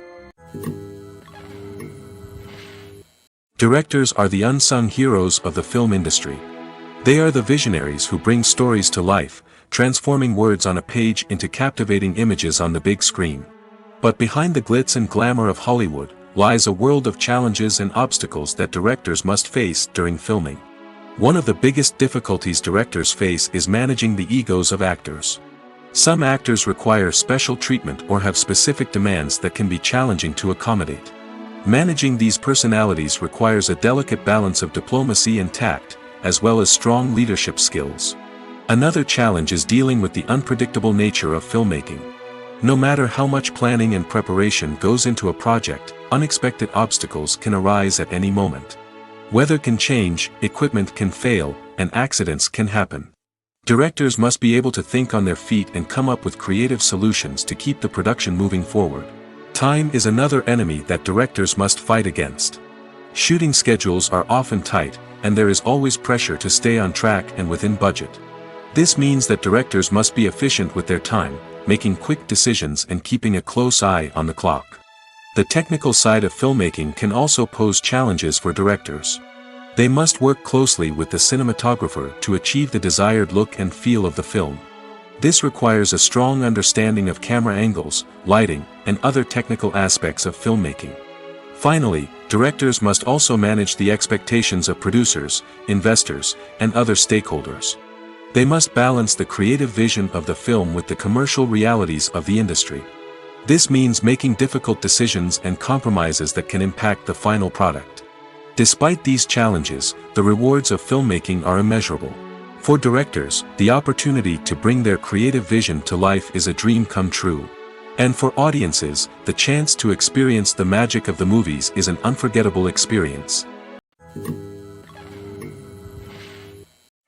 Speaker 1: Directors are the unsung heroes of the film industry. They are the visionaries who bring stories to life, transforming words on a page into captivating images on the big screen. But behind the glitz and glamour of Hollywood, lies a world of challenges and obstacles that directors must face during filming. One of the biggest difficulties directors face is managing the egos of actors. Some actors require special treatment or have specific demands that can be challenging to accommodate. Managing these personalities requires a delicate balance of diplomacy and tact, as well as strong leadership skills. Another challenge is dealing with the unpredictable nature of filmmaking. No matter how much planning and preparation goes into a project, unexpected obstacles can arise at any moment. Weather can change, equipment can fail, and accidents can happen. Directors must be able to think on their feet and come up with creative solutions to keep the production moving forward. Time is another enemy that directors must fight against. Shooting schedules are often tight, and there is always pressure to stay on track and within budget. This means that directors must be efficient with their time, making quick decisions and keeping a close eye on the clock. The technical side of filmmaking can also pose challenges for directors. They must work closely with the cinematographer to achieve the desired look and feel of the film. This requires a strong understanding of camera angles, lighting, and other technical aspects of filmmaking. Finally, directors must also manage the expectations of producers, investors, and other stakeholders. They must balance the creative vision of the film with the commercial realities of the industry. This means making difficult decisions and compromises that can impact the final product. Despite these challenges, the rewards of filmmaking are immeasurable. For directors, the opportunity to bring their creative vision to life is a dream come true. And for audiences, the chance to experience the magic of the movies is an unforgettable experience.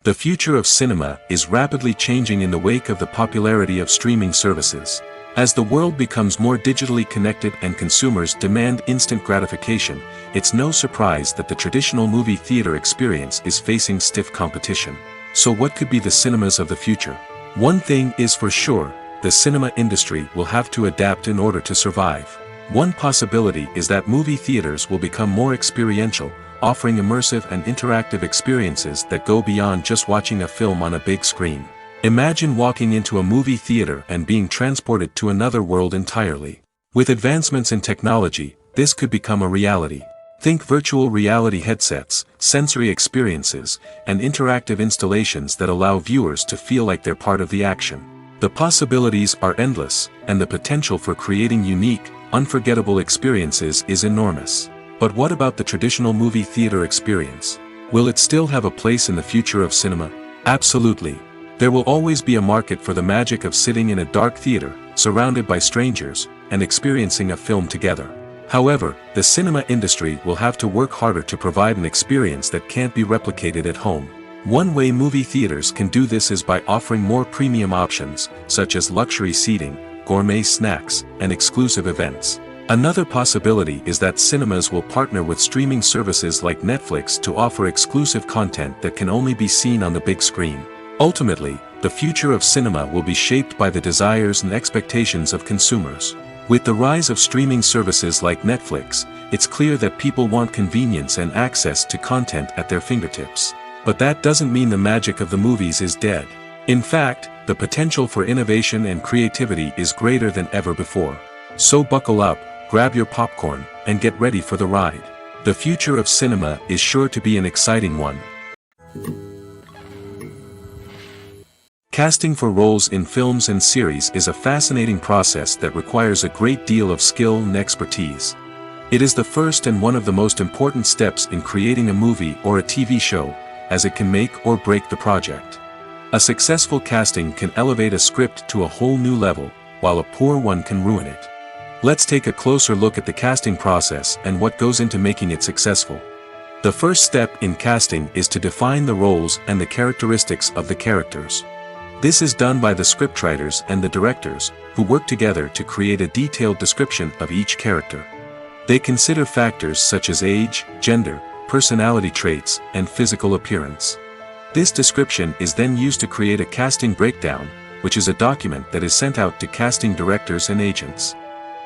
Speaker 1: The future of cinema is rapidly changing in the wake of the popularity of streaming services. As the world becomes more digitally connected and consumers demand instant gratification, it's no surprise that the traditional movie theater experience is facing stiff competition. So what could be the cinemas of the future? One thing is for sure, the cinema industry will have to adapt in order to survive. One possibility is that movie theaters will become more experiential, offering immersive and interactive experiences that go beyond just watching a film on a big screen. Imagine walking into a movie theater and being transported to another world entirely. With advancements in technology, this could become a reality. Think virtual reality headsets, sensory experiences, and interactive installations that allow viewers to feel like they're part of the action. The possibilities are endless, and the potential for creating unique, unforgettable experiences is enormous. But what about the traditional movie theater experience? Will it still have a place in the future of cinema? Absolutely. There will always be a market for the magic of sitting in a dark theater, surrounded by strangers, and experiencing a film together. However, the cinema industry will have to work harder to provide an experience that can't be replicated at home. One way movie theaters can do this is by offering more premium options, such as luxury seating, gourmet snacks, and exclusive events. Another possibility is that cinemas will partner with streaming services like Netflix to offer exclusive content that can only be seen on the big screen. Ultimately, the future of cinema will be shaped by the desires and expectations of consumers. With the rise of streaming services like Netflix, it's clear that people want convenience and access to content at their fingertips. But that doesn't mean the magic of the movies is dead. In fact, the potential for innovation and creativity is greater than ever before. So buckle up, grab your popcorn, and get ready for the ride. The future of cinema is sure to be an exciting one. Casting for roles in films and series is a fascinating process that requires a great deal of skill and expertise. It is the first and one of the most important steps in creating a movie or a TV show, as it can make or break the project. A successful casting can elevate a script to a whole new level, while a poor one can ruin it. Let's take a closer look at the casting process and what goes into making it successful. The first step in casting is to define the roles and the characteristics of the characters. This is done by the scriptwriters and the directors, who work together to create a detailed description of each character. They consider factors such as age, gender, personality traits, and physical appearance. This description is then used to create a casting breakdown, which is a document that is sent out to casting directors and agents.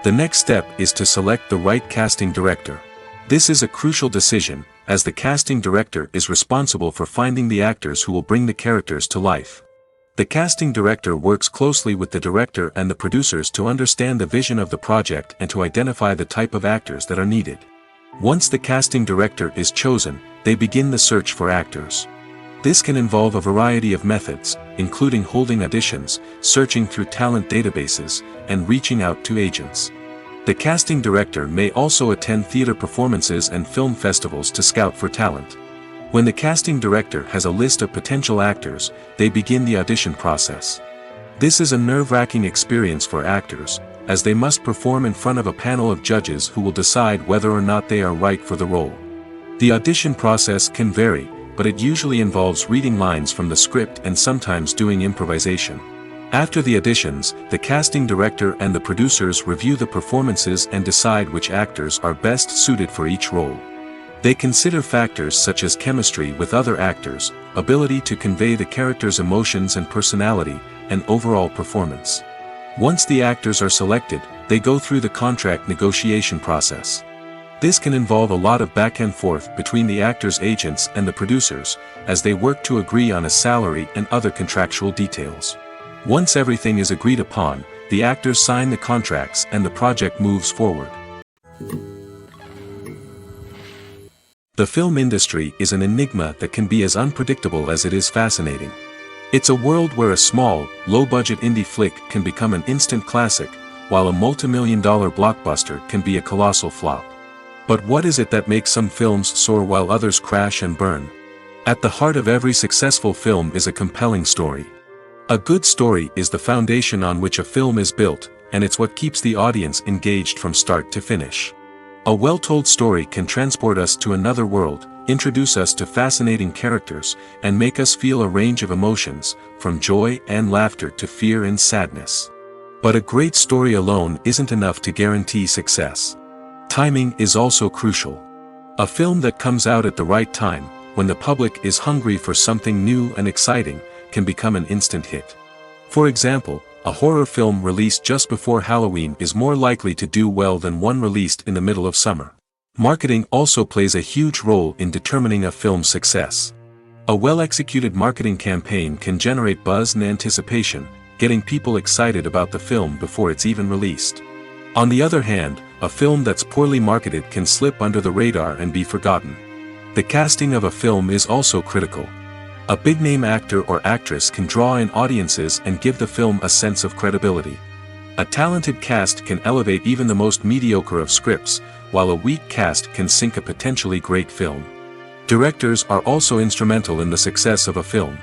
Speaker 1: The next step is to select the right casting director. This is a crucial decision, as the casting director is responsible for finding the actors who will bring the characters to life. The casting director works closely with the director and the producers to understand the vision of the project and to identify the type of actors that are needed. Once the casting director is chosen, they begin the search for actors. This can involve a variety of methods, including holding auditions, searching through talent databases, and reaching out to agents. The casting director may also attend theater performances and film festivals to scout for talent. When the casting director has a list of potential actors, they begin the audition process. This is a nerve-wracking experience for actors, as they must perform in front of a panel of judges who will decide whether or not they are right for the role. The audition process can vary, but it usually involves reading lines from the script and sometimes doing improvisation. After the auditions, the casting director and the producers review the performances and decide which actors are best suited for each role. They consider factors such as chemistry with other actors, ability to convey the character's emotions and personality, and overall performance. Once the actors are selected, they go through the contract negotiation process. This can involve a lot of back and forth between the actors' agents and the producers, as they work to agree on a salary and other contractual details. Once everything is agreed upon, the actors sign the contracts and the project moves forward. The film industry is an enigma that can be as unpredictable as it is fascinating. It's a world where a small, low-budget indie flick can become an instant classic, while a multi-million-dollar blockbuster can be a colossal flop. But what is it that makes some films soar while others crash and burn? At the heart of every successful film is a compelling story. A good story is the foundation on which a film is built, and it's what keeps the audience engaged from start to finish. A well-told story can transport us to another world, introduce us to fascinating characters, and make us feel a range of emotions, from joy and laughter to fear and sadness. But a great story alone isn't enough to guarantee success. Timing is also crucial. A film that comes out at the right time, when the public is hungry for something new and exciting, can become an instant hit. For example, a horror film released just before Halloween is more likely to do well than one released in the middle of summer. Marketing also plays a huge role in determining a film's success. A well-executed marketing campaign can generate buzz and anticipation, getting people excited about the film before it's even released. On the other hand, a film that's poorly marketed can slip under the radar and be forgotten. The casting of a film is also critical. A big-name actor or actress can draw in audiences and give the film a sense of credibility. A talented cast can elevate even the most mediocre of scripts, while a weak cast can sink a potentially great film. Directors are also instrumental in the success of a film.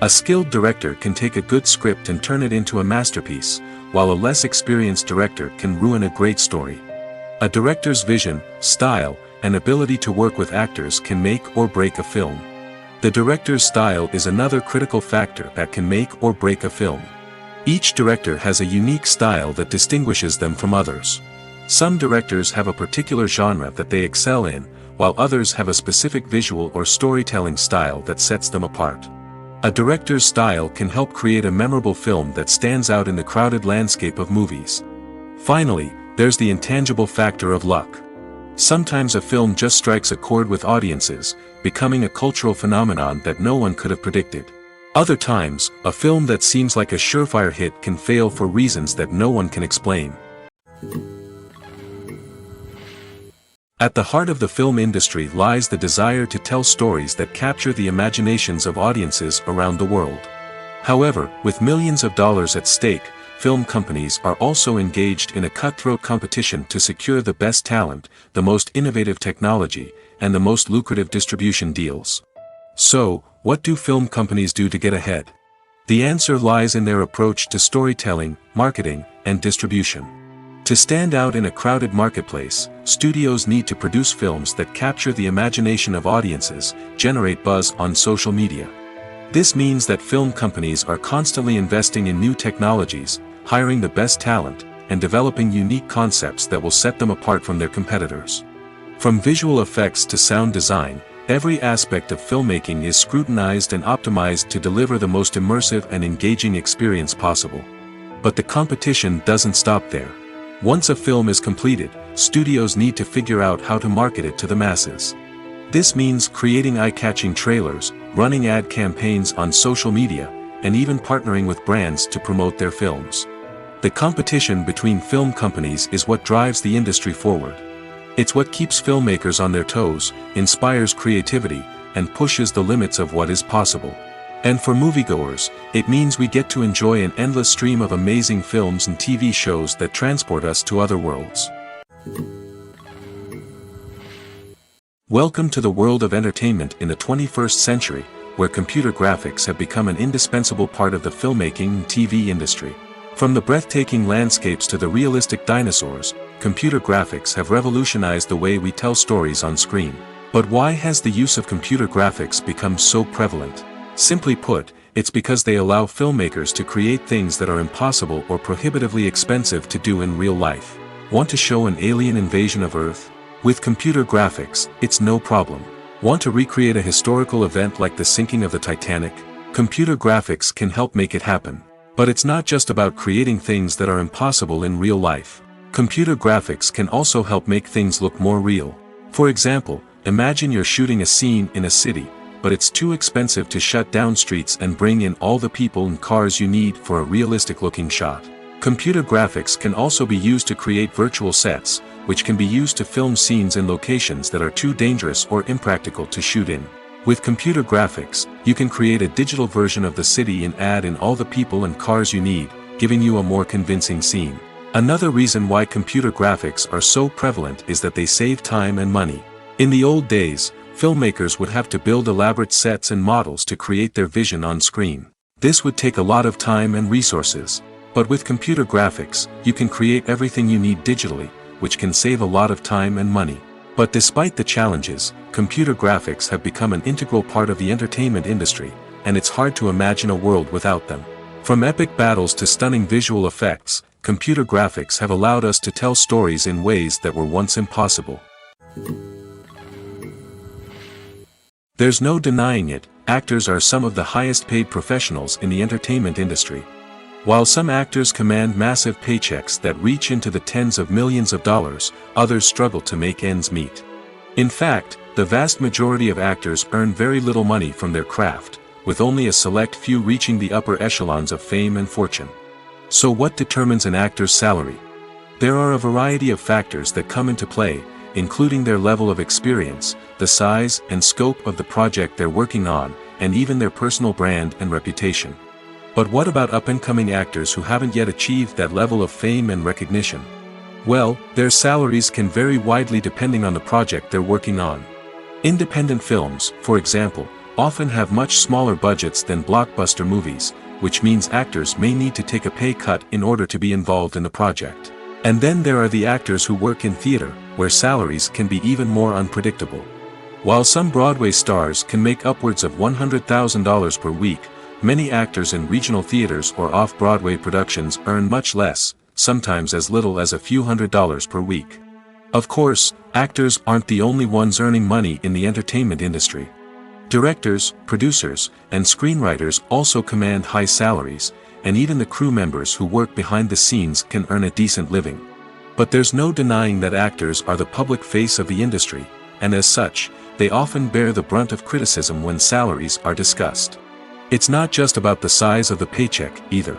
Speaker 1: A skilled director can take a good script and turn it into a masterpiece, while a less experienced director can ruin a great story. A director's vision, style, and ability to work with actors can make or break a film. The director's style is another critical factor that can make or break a film. Each director has a unique style that distinguishes them from others. Some directors have a particular genre that they excel in, while others have a specific visual or storytelling style that sets them apart. A director's style can help create a memorable film that stands out in the crowded landscape of movies. Finally, there's the intangible factor of luck. Sometimes a film just strikes a chord with audiences, becoming a cultural phenomenon that no one could have predicted. Other times, a film that seems like a surefire hit can fail for reasons that no one can explain. At the heart of the film industry lies the desire to tell stories that capture the imaginations of audiences around the world. However, with millions of dollars at stake, film companies are also engaged in a cutthroat competition to secure the best talent, the most innovative technology, and the most lucrative distribution deals. So, what do film companies do to get ahead? The answer lies in their approach to storytelling, marketing, and distribution. To stand out in a crowded marketplace, studios need to produce films that capture the imagination of audiences, generate buzz on social media. This means that film companies are constantly investing in new technologies, hiring the best talent, and developing unique concepts that will set them apart from their competitors. From visual effects to sound design, every aspect of filmmaking is scrutinized and optimized to deliver the most immersive and engaging experience possible. But the competition doesn't stop there. Once a film is completed, studios need to figure out how to market it to the masses. This means creating eye-catching trailers, running ad campaigns on social media, and even partnering with brands to promote their films. The competition between film companies is what drives the industry forward. It's what keeps filmmakers on their toes, inspires creativity, and pushes the limits of what is possible. And for moviegoers, it means we get to enjoy an endless stream of amazing films and TV shows that transport us to other worlds. Welcome to the world of entertainment in the 21st century, where computer graphics have become an indispensable part of the filmmaking and TV industry. From the breathtaking landscapes to the realistic dinosaurs, computer graphics have revolutionized the way we tell stories on screen. But why has the use of computer graphics become so prevalent? Simply put, it's because they allow filmmakers to create things that are impossible or prohibitively expensive to do in real life. Want to show an alien invasion of Earth? With computer graphics, it's no problem. Want to recreate a historical event like the sinking of the Titanic? Computer graphics can help make it happen. But it's not just about creating things that are impossible in real life. Computer graphics can also help make things look more real. For example, imagine you're shooting a scene in a city, but it's too expensive to shut down streets and bring in all the people and cars you need for a realistic-looking shot. Computer graphics can also be used to create virtual sets, which can be used to film scenes in locations that are too dangerous or impractical to shoot in. With computer graphics, you can create a digital version of the city and add in all the people and cars you need, giving you a more convincing scene. Another reason why computer graphics are so prevalent is that they save time and money. In the old days, filmmakers would have to build elaborate sets and models to create their vision on screen. This would take a lot of time and resources. But with computer graphics, you can create everything you need digitally, which can save a lot of time and money. But despite the challenges, computer graphics have become an integral part of the entertainment industry, and it's hard to imagine a world without them. From epic battles to stunning visual effects, computer graphics have allowed us to tell stories in ways that were once impossible. There's no denying it, actors are some of the highest paid professionals in the entertainment industry. While some actors command massive paychecks that reach into the tens of millions of dollars, others struggle to make ends meet. In fact, the vast majority of actors earn very little money from their craft, with only a select few reaching the upper echelons of fame and fortune. So what determines an actor's salary? There are a variety of factors that come into play, including their level of experience, the size and scope of the project they're working on, and even their personal brand and reputation. But what about up-and-coming actors who haven't yet achieved that level of fame and recognition? Well, their salaries can vary widely depending on the project they're working on. Independent films, for example, often have much smaller budgets than blockbuster movies, which means actors may need to take a pay cut in order to be involved in the project. And then there are the actors who work in theater, where salaries can be even more unpredictable. While some Broadway stars can make upwards of $100,000 per week, many actors in regional theaters or off-Broadway productions earn much less, sometimes as little as a few $100s per week. Of course, actors aren't the only ones earning money in the entertainment industry. Directors, producers, and screenwriters also command high salaries, and even the crew members who work behind the scenes can earn a decent living. But there's no denying that actors are the public face of the industry, and as such, they often bear the brunt of criticism when salaries are discussed. It's not just about the size of the paycheck, either.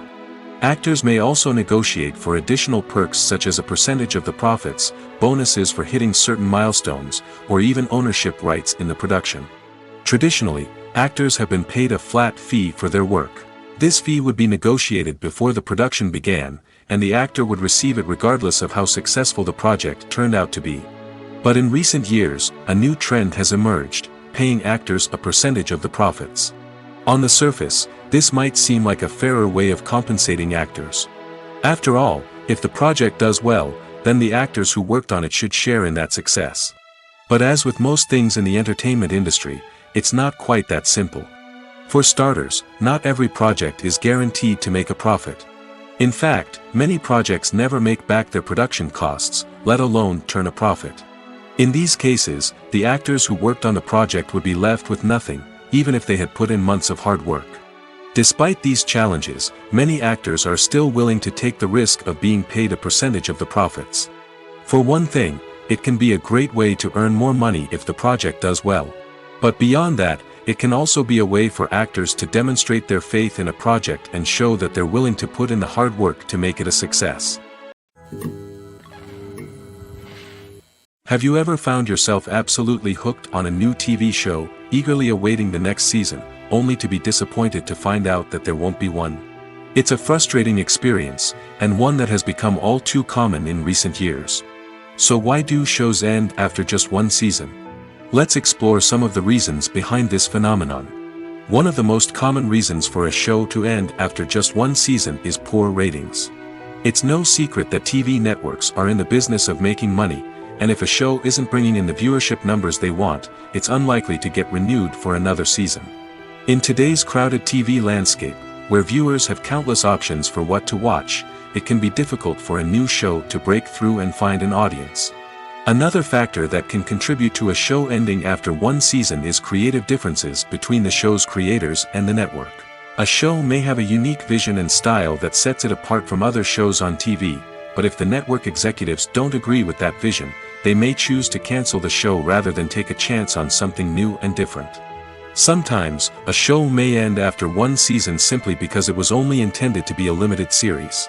Speaker 1: Actors may also negotiate for additional perks such as a percentage of the profits, bonuses for hitting certain milestones, or even ownership rights in the production. Traditionally, actors have been paid a flat fee for their work. This fee would be negotiated before the production began, and the actor would receive it regardless of how successful the project turned out to be. But in recent years, a new trend has emerged, paying actors a percentage of the profits. On the surface, this might seem like a fairer way of compensating actors. After all, if the project does well, then the actors who worked on it should share in that success. But as with most things in the entertainment industry, it's not quite that simple. For starters, not every project is guaranteed to make a profit. In fact, many projects never make back their production costs, let alone turn a profit. In these cases, the actors who worked on the project would be left with nothing, even if they had put in months of hard work. Despite these challenges, many actors are still willing to take the risk of being paid a percentage of the profits. For one thing, it can be a great way to earn more money if the project does well. But beyond that, it can also be a way for actors to demonstrate their faith in a project and show that they're willing to put in the hard work to make it a success. Have you ever found yourself absolutely hooked on a new TV show, eagerly awaiting the next season, only to be disappointed to find out that there won't be one? It's a frustrating experience, and one that has become all too common in recent years. So why do shows end after just one season? Let's explore some of the reasons behind this phenomenon. One of the most common reasons for a show to end after just one season is poor ratings. It's no secret that TV networks are in the business of making money, and if a show isn't bringing in the viewership numbers they want, it's unlikely to get renewed for another season. In today's crowded TV landscape, where viewers have countless options for what to watch, it can be difficult for a new show to break through and find an audience. Another factor that can contribute to a show ending after one season is creative differences between the show's creators and the network. A show may have a unique vision and style that sets it apart from other shows on TV, but if the network executives don't agree with that vision, they may choose to cancel the show rather than take a chance on something new and different. Sometimes, a show may end after one season simply because it was only intended to be a limited series.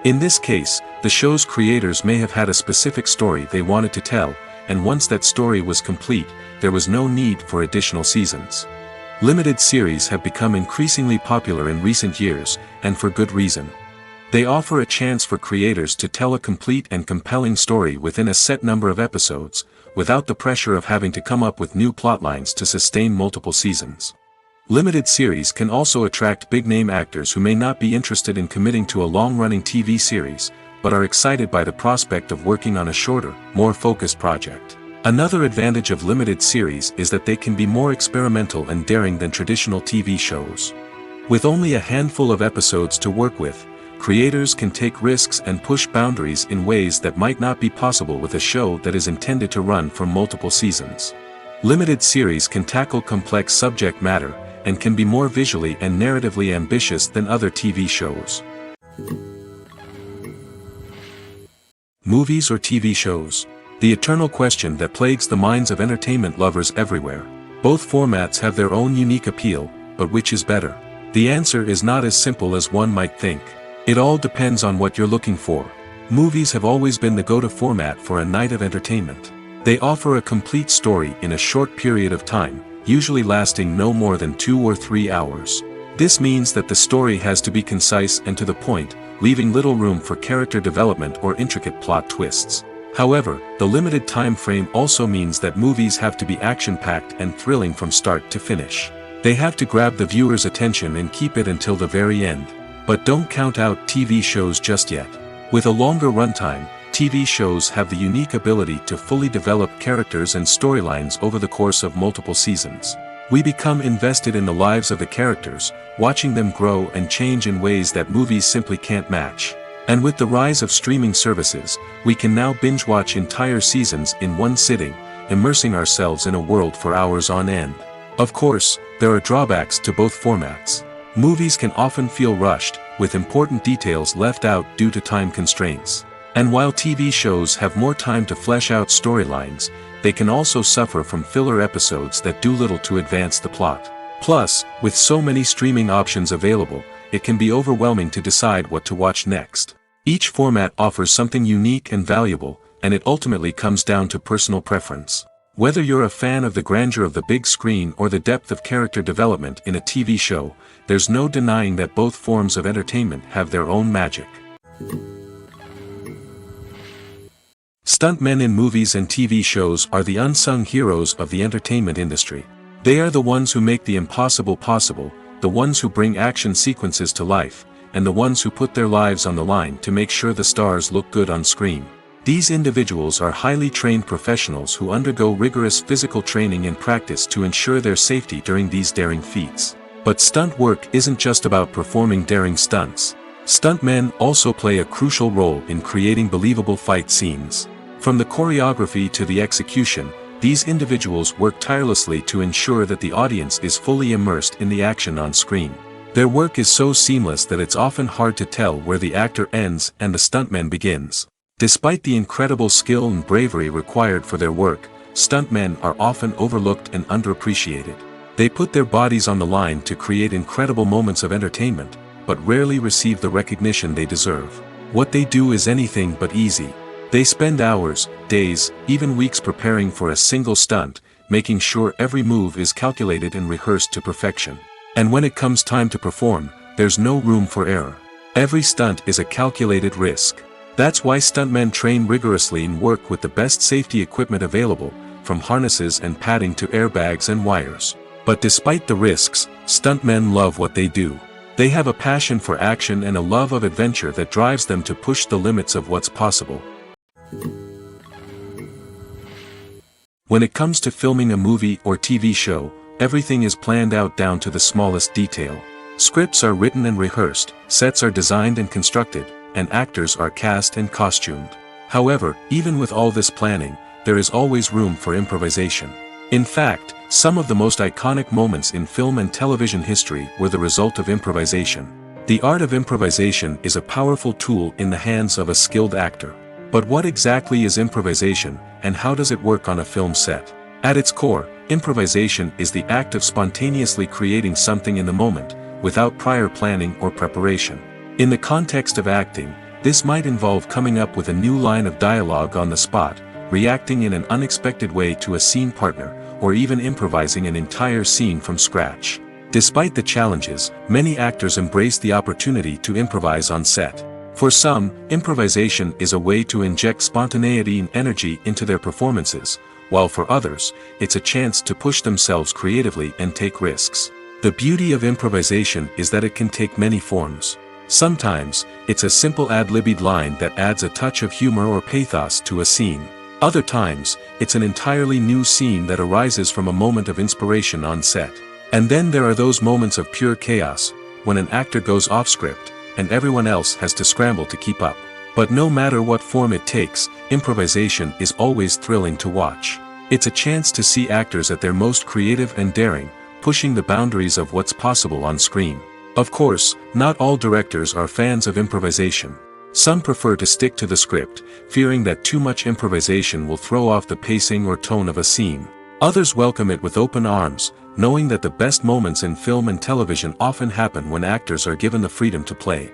Speaker 1: In this case, the show's creators may have had a specific story they wanted to tell, and once that story was complete, there was no need for additional seasons. Limited series have become increasingly popular in recent years, and for good reason. They offer a chance for creators to tell a complete and compelling story within a set number of episodes, without the pressure of having to come up with new plotlines to sustain multiple seasons. Limited series can also attract big-name actors who may not be interested in committing to a long-running TV series, but are excited by the prospect of working on a shorter, more focused project. Another advantage of limited series is that they can be more experimental and daring than traditional TV shows. With only a handful of episodes to work with, creators can take risks and push boundaries in ways that might not be possible with a show that is intended to run for multiple seasons. Limited series can tackle complex subject matter, and can be more visually and narratively ambitious than other TV shows. Movies or TV shows? The eternal question that plagues the minds of entertainment lovers everywhere. Both formats have their own unique appeal, but which is better? The answer is not as simple as one might think. It all depends on what you're looking for. Movies have always been the go-to format for a night of entertainment. They offer a complete story in a short period of time, usually lasting no more than 2 or 3 hours. This means that the story has to be concise and to the point, leaving little room for character development or intricate plot twists. However, the limited time frame also means that movies have to be action-packed and thrilling from start to finish. They have to grab the viewer's attention and keep it until the very end. But don't count out TV shows just yet. With a longer runtime, TV shows have the unique ability to fully develop characters and storylines over the course of multiple seasons. We become invested in the lives of the characters, watching them grow and change in ways that movies simply can't match. And with the rise of streaming services, we can now binge-watch entire seasons in one sitting, immersing ourselves in a world for hours on end. Of course, there are drawbacks to both formats. Movies can often feel rushed, with important details left out due to time constraints. And while TV shows have more time to flesh out storylines, they can also suffer from filler episodes that do little to advance the plot. Plus, with so many streaming options available, it can be overwhelming to decide what to watch next. Each format offers something unique and valuable, and it ultimately comes down to personal preference. Whether you're a fan of the grandeur of the big screen or the depth of character development in a TV show, there's no denying that both forms of entertainment have their own magic. Stuntmen in movies and TV shows are the unsung heroes of the entertainment industry. They are the ones who make the impossible possible, the ones who bring action sequences to life, and the ones who put their lives on the line to make sure the stars look good on screen. These individuals are highly trained professionals who undergo rigorous physical training and practice to ensure their safety during these daring feats. But stunt work isn't just about performing daring stunts. Stuntmen also play a crucial role in creating believable fight scenes. From the choreography to the execution, these individuals work tirelessly to ensure that the audience is fully immersed in the action on screen. Their work is so seamless that it's often hard to tell where the actor ends and the stuntman begins. Despite the incredible skill and bravery required for their work, stuntmen are often overlooked and underappreciated. They put their bodies on the line to create incredible moments of entertainment, but rarely receive the recognition they deserve. What they do is anything but easy. They spend hours, days, even weeks preparing for a single stunt, making sure every move is calculated and rehearsed to perfection. And when it comes time to perform, there's no room for error. Every stunt is a calculated risk. That's why stuntmen train rigorously and work with the best safety equipment available, from harnesses and padding to airbags and wires. But despite the risks, stuntmen love what they do. They have a passion for action and a love of adventure that drives them to push the limits of what's possible. When it comes to filming a movie or TV show, everything is planned out down to the smallest detail. Scripts are written and rehearsed, sets are designed and constructed, and actors are cast and costumed. However, even with all this planning, there is always room for improvisation. In fact, some of the most iconic moments in film and television history were the result of improvisation. The art of improvisation is a powerful tool in the hands of a skilled actor. But what exactly is improvisation, and how does it work on a film set? At its core, improvisation is the act of spontaneously creating something in the moment, without prior planning or preparation. In the context of acting, this might involve coming up with a new line of dialogue on the spot, reacting in an unexpected way to a scene partner, or even improvising an entire scene from scratch. Despite the challenges, many actors embrace the opportunity to improvise on set. For some, improvisation is a way to inject spontaneity and energy into their performances, while for others, it's a chance to push themselves creatively and take risks. The beauty of improvisation is that it can take many forms. Sometimes, it's a simple ad-libbed line that adds a touch of humor or pathos to a scene. Other times, it's an entirely new scene that arises from a moment of inspiration on set. And then there are those moments of pure chaos, when an actor goes off script, and everyone else has to scramble to keep up. But no matter what form it takes, improvisation is always thrilling to watch. It's a chance to see actors at their most creative and daring, pushing the boundaries of what's possible on screen. Of course, not all directors are fans of improvisation. Some prefer to stick to the script, fearing that too much improvisation will throw off the pacing or tone of a scene. Others welcome it with open arms, knowing that the best moments in film and television often happen when actors are given the freedom to play.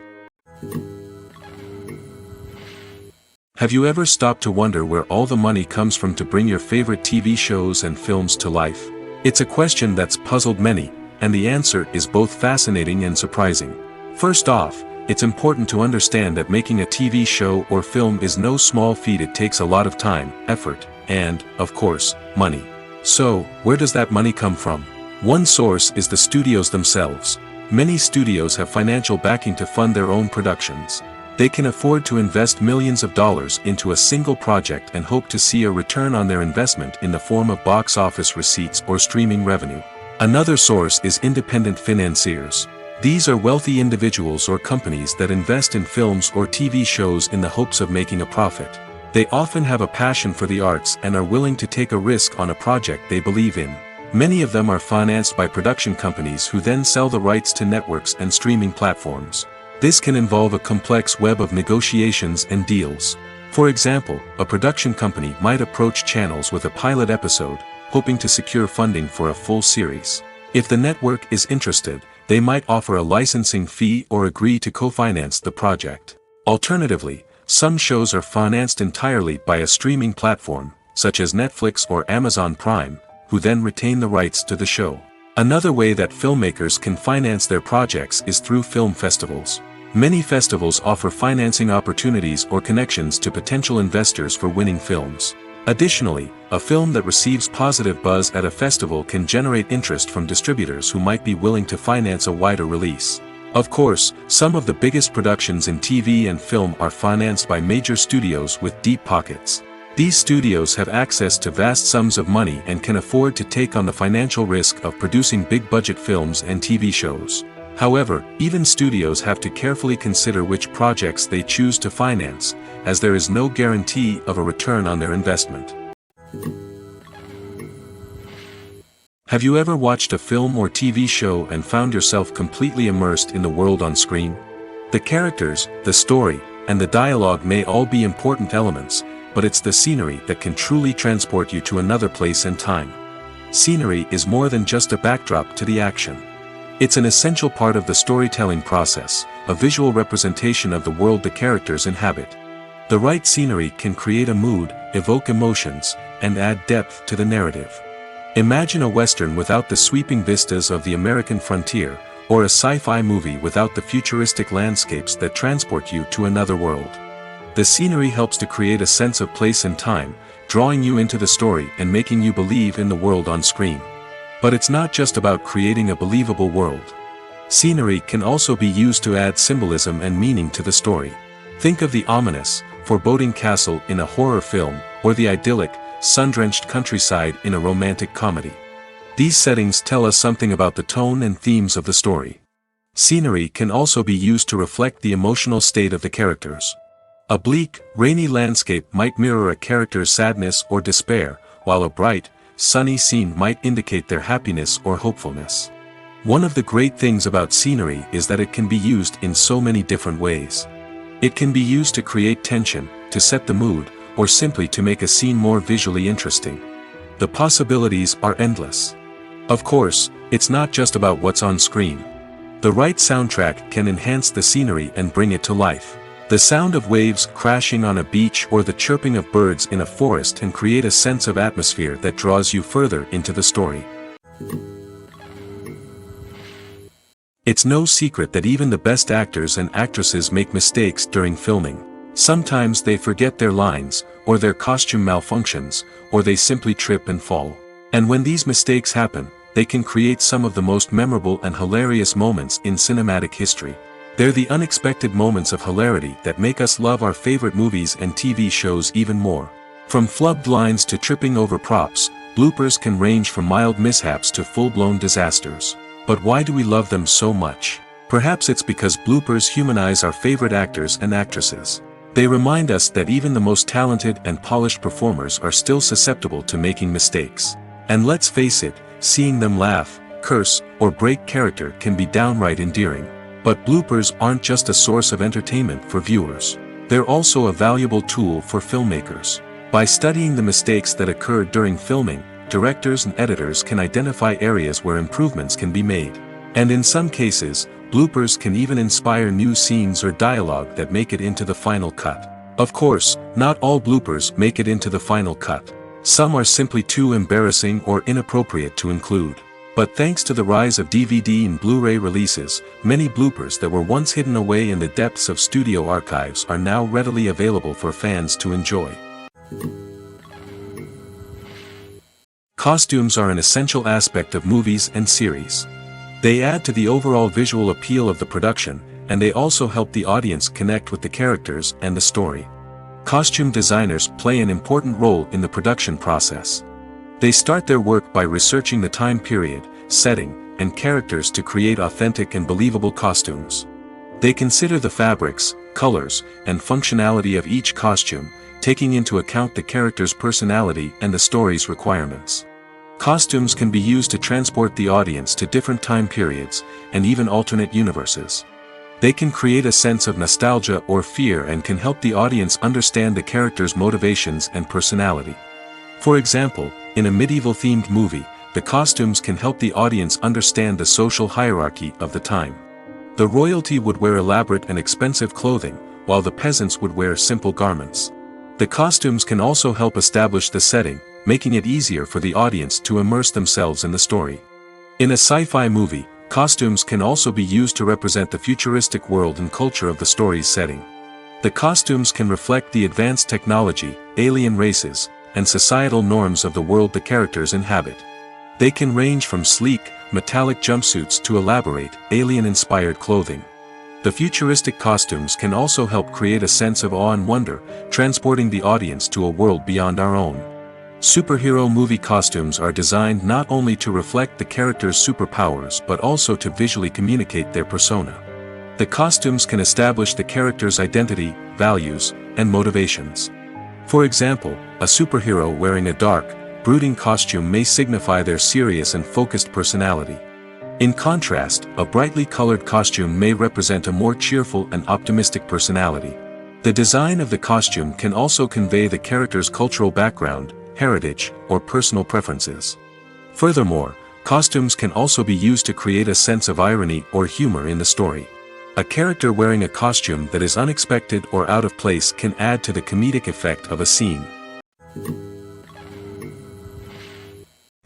Speaker 1: Have you ever stopped to wonder where all the money comes from to bring your favorite TV shows and films to life? It's a question that's puzzled many, and the answer is both fascinating and surprising. First off, it's important to understand that making a TV show or film is no small feat. It takes a lot of time, effort, and, of course, money. So, where does that money come from? One source is the studios themselves. Many studios have financial backing to fund their own productions. They can afford to invest millions of dollars into a single project and hope to see a return on their investment in the form of box office receipts or streaming revenue. Another source is independent financiers. These are wealthy individuals or companies that invest in films or TV shows in the hopes of making a profit. They often have a passion for the arts and are willing to take a risk on a project they believe in. Many of them are financed by production companies who then sell the rights to networks and streaming platforms. This can involve a complex web of negotiations and deals. For example, a production company might approach channels with a pilot episode, hoping to secure funding for a full series. If the network is interested, they might offer a licensing fee or agree to co-finance the project. Alternatively, some shows are financed entirely by a streaming platform, such as Netflix or Amazon Prime, who then retain the rights to the show. Another way that filmmakers can finance their projects is through film festivals. Many festivals offer financing opportunities or connections to potential investors for winning films. Additionally, a film that receives positive buzz at a festival can generate interest from distributors who might be willing to finance a wider release. Of course, some of the biggest productions in TV and film are financed by major studios with deep pockets. These studios have access to vast sums of money and can afford to take on the financial risk of producing big-budget films and TV shows. However, even studios have to carefully consider which projects they choose to finance, as there is no guarantee of a return on their investment. Have you ever watched a film or TV show and found yourself completely immersed in the world on screen? The characters, the story, and the dialogue may all be important elements, but it's the scenery that can truly transport you to another place and time. Scenery is more than just a backdrop to the action. It's an essential part of the storytelling process, a visual representation of the world the characters inhabit. The right scenery can create a mood, evoke emotions, and add depth to the narrative. Imagine a Western without the sweeping vistas of the American frontier, or a sci-fi movie without the futuristic landscapes that transport you to another world. The scenery helps to create a sense of place and time, drawing you into the story and making you believe in the world on screen. But it's not just about creating a believable world. Scenery can also be used to add symbolism and meaning to the story. Think of the ominous, foreboding castle in a horror film, or the idyllic, sun-drenched countryside in a romantic comedy. These settings tell us something about the tone and themes of the story. Scenery can also be used to reflect the emotional state of the characters. A bleak, rainy landscape might mirror a character's sadness or despair, while a bright, sunny scene might indicate their happiness or hopefulness. One of the great things about scenery is that it can be used in so many different ways. It can be used to create tension, to set the mood, or simply to make a scene more visually interesting. The possibilities are endless. Of course, it's not just about what's on screen. The right soundtrack can enhance the scenery and bring it to life. The sound of waves crashing on a beach or the chirping of birds in a forest can create a sense of atmosphere that draws you further into the story. It's no secret that even the best actors and actresses make mistakes during filming. Sometimes they forget their lines, or their costume malfunctions, or they simply trip and fall. And when these mistakes happen, they can create some of the most memorable and hilarious moments in cinematic history. They're the unexpected moments of hilarity that make us love our favorite movies and TV shows even more. From flubbed lines to tripping over props, bloopers can range from mild mishaps to full-blown disasters. But why do we love them so much? Perhaps it's because bloopers humanize our favorite actors and actresses. They remind us that even the most talented and polished performers are still susceptible to making mistakes. And let's face it, seeing them laugh, curse, or break character can be downright endearing. But bloopers aren't just a source of entertainment for viewers. They're also a valuable tool for filmmakers. By studying the mistakes that occurred during filming, directors and editors can identify areas where improvements can be made. And in some cases, bloopers can even inspire new scenes or dialogue that make it into the final cut. Of course, not all bloopers make it into the final cut. Some are simply too embarrassing or inappropriate to include. But thanks to the rise of DVD and Blu-ray releases, many bloopers that were once hidden away in the depths of studio archives are now readily available for fans to enjoy. Costumes are an essential aspect of movies and series. They add to the overall visual appeal of the production, and they also help the audience connect with the characters and the story. Costume designers play an important role in the production process. They start their work by researching the time period, setting, and characters to create authentic and believable costumes. They consider the fabrics, colors, and functionality of each costume, taking into account the character's personality and the story's requirements. Costumes can be used to transport the audience to different time periods, and even alternate universes. They can create a sense of nostalgia or fear and can help the audience understand the character's motivations and personality. For example, in a medieval-themed movie, the costumes can help the audience understand the social hierarchy of the time. The royalty would wear elaborate and expensive clothing, while the peasants would wear simple garments. The costumes can also help establish the setting, making it easier for the audience to immerse themselves in the story. In a sci-fi movie, costumes can also be used to represent the futuristic world and culture of the story's setting. The costumes can reflect the advanced technology, alien races, and societal norms of the world the characters inhabit. They can range from sleek, metallic jumpsuits to elaborate, alien-inspired clothing. The futuristic costumes can also help create a sense of awe and wonder, transporting the audience to a world beyond our own. Superhero movie costumes are designed not only to reflect the character's superpowers but also to visually communicate their persona. The costumes can establish the character's identity, values, and motivations. For example, a superhero wearing a dark, brooding costume may signify their serious and focused personality. In contrast, a brightly colored costume may represent a more cheerful and optimistic personality. The design of the costume can also convey the character's cultural background, heritage, or personal preferences. Furthermore, costumes can also be used to create a sense of irony or humor in the story. A character wearing a costume that is unexpected or out of place can add to the comedic effect of a scene.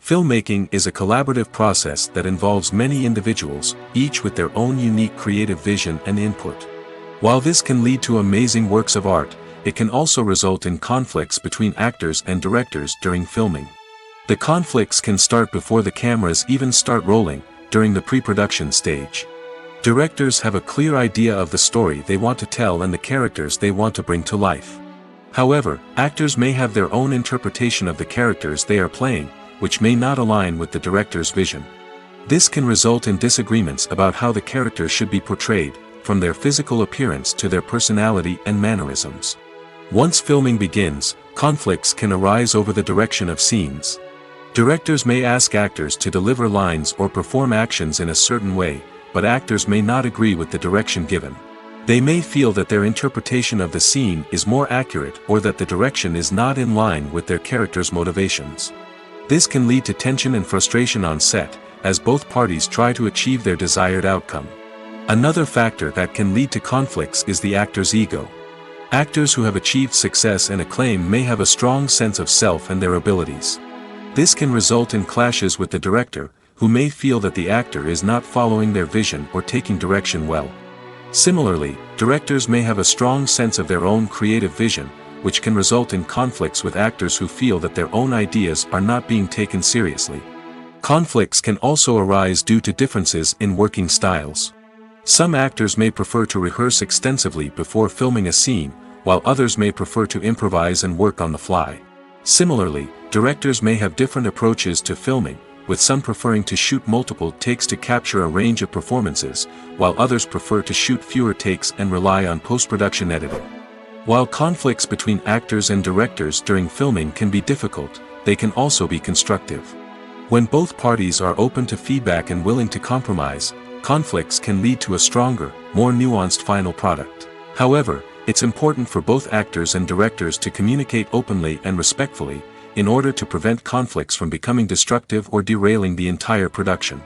Speaker 1: Filmmaking is a collaborative process that involves many individuals, each with their own unique creative vision and input. While this can lead to amazing works of art, it can also result in conflicts between actors and directors during filming. The conflicts can start before the cameras even start rolling, during the pre-production stage. Directors have a clear idea of the story they want to tell and the characters they want to bring to life. However, actors may have their own interpretation of the characters they are playing, which may not align with the director's vision. This can result in disagreements about how the characters should be portrayed, from their physical appearance to their personality and mannerisms. Once filming begins, conflicts can arise over the direction of scenes. Directors may ask actors to deliver lines or perform actions in a certain way, but actors may not agree with the direction given. They may feel that their interpretation of the scene is more accurate or that the direction is not in line with their character's motivations. This can lead to tension and frustration on set, as both parties try to achieve their desired outcome. Another factor that can lead to conflicts is the actor's ego. Actors who have achieved success and acclaim may have a strong sense of self and their abilities. This can result in clashes with the director, who may feel that the actor is not following their vision or taking direction well. Similarly, directors may have a strong sense of their own creative vision, which can result in conflicts with actors who feel that their own ideas are not being taken seriously. Conflicts can also arise due to differences in working styles. Some actors may prefer to rehearse extensively before filming a scene, while others may prefer to improvise and work on the fly. Similarly, directors may have different approaches to filming, with some preferring to shoot multiple takes to capture a range of performances, while others prefer to shoot fewer takes and rely on post-production editing. While conflicts between actors and directors during filming can be difficult, they can also be constructive. When both parties are open to feedback and willing to compromise, conflicts can lead to a stronger, more nuanced final product. However, it's important for both actors and directors to communicate openly and respectfully, in order to prevent conflicts from becoming destructive or derailing the entire production.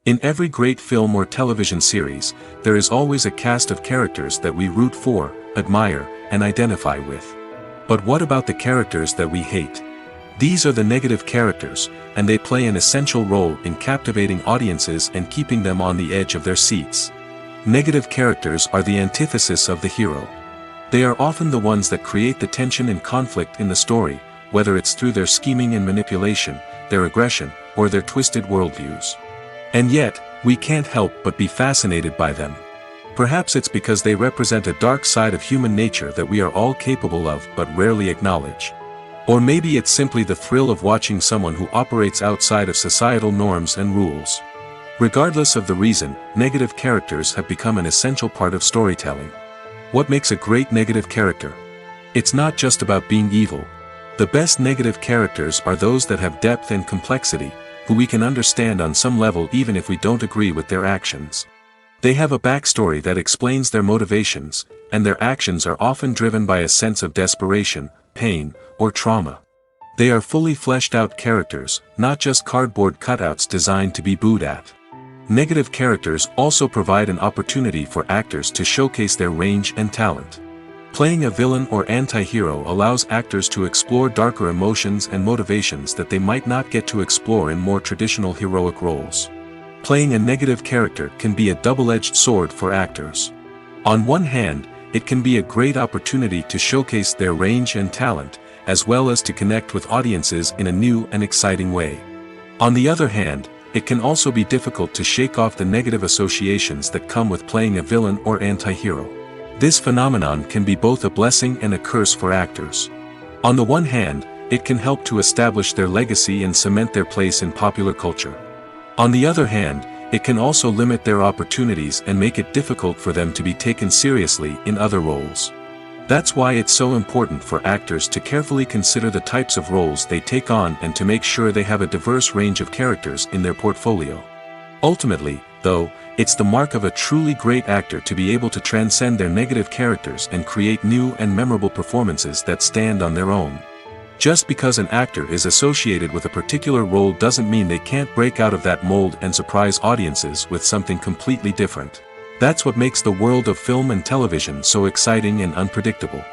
Speaker 1: In every great film or television series, there is always a cast of characters that we root for, admire, and identify with. But what about the characters that we hate? These are the negative characters, and they play an essential role in captivating audiences and keeping them on the edge of their seats. Negative characters are the antithesis of the hero. They are often the ones that create the tension and conflict in the story, whether it's through their scheming and manipulation, their aggression, or their twisted worldviews. And yet, we can't help but be fascinated by them. Perhaps it's because they represent a dark side of human nature that we are all capable of but rarely acknowledge. Or maybe it's simply the thrill of watching someone who operates outside of societal norms and rules. Regardless of the reason, negative characters have become an essential part of storytelling. What makes a great negative character? It's not just about being evil. The best negative characters are those that have depth and complexity, who we can understand on some level even if we don't agree with their actions. They have a backstory that explains their motivations, and their actions are often driven by a sense of desperation, pain, or trauma. They are fully fleshed out characters, not just cardboard cutouts designed to be booed at. Negative characters also provide an opportunity for actors to showcase their range and talent. Playing a villain or anti-hero allows actors to explore darker emotions and motivations that they might not get to explore in more traditional heroic roles. Playing a negative character can be a double-edged sword for actors. On one hand, it can be a great opportunity to showcase their range and talent, as well as to connect with audiences in a new and exciting way. On the other hand, it can also be difficult to shake off the negative associations that come with playing a villain or anti-hero. This phenomenon can be both a blessing and a curse for actors. On the one hand, it can help to establish their legacy and cement their place in popular culture. On the other hand, it can also limit their opportunities and make it difficult for them to be taken seriously in other roles. That's why it's so important for actors to carefully consider the types of roles they take on and to make sure they have a diverse range of characters in their portfolio. Ultimately, though, it's the mark of a truly great actor to be able to transcend their negative characters and create new and memorable performances that stand on their own. Just because an actor is associated with a particular role doesn't mean they can't break out of that mold and surprise audiences with something completely different. That's what makes the world of film and television so exciting and unpredictable.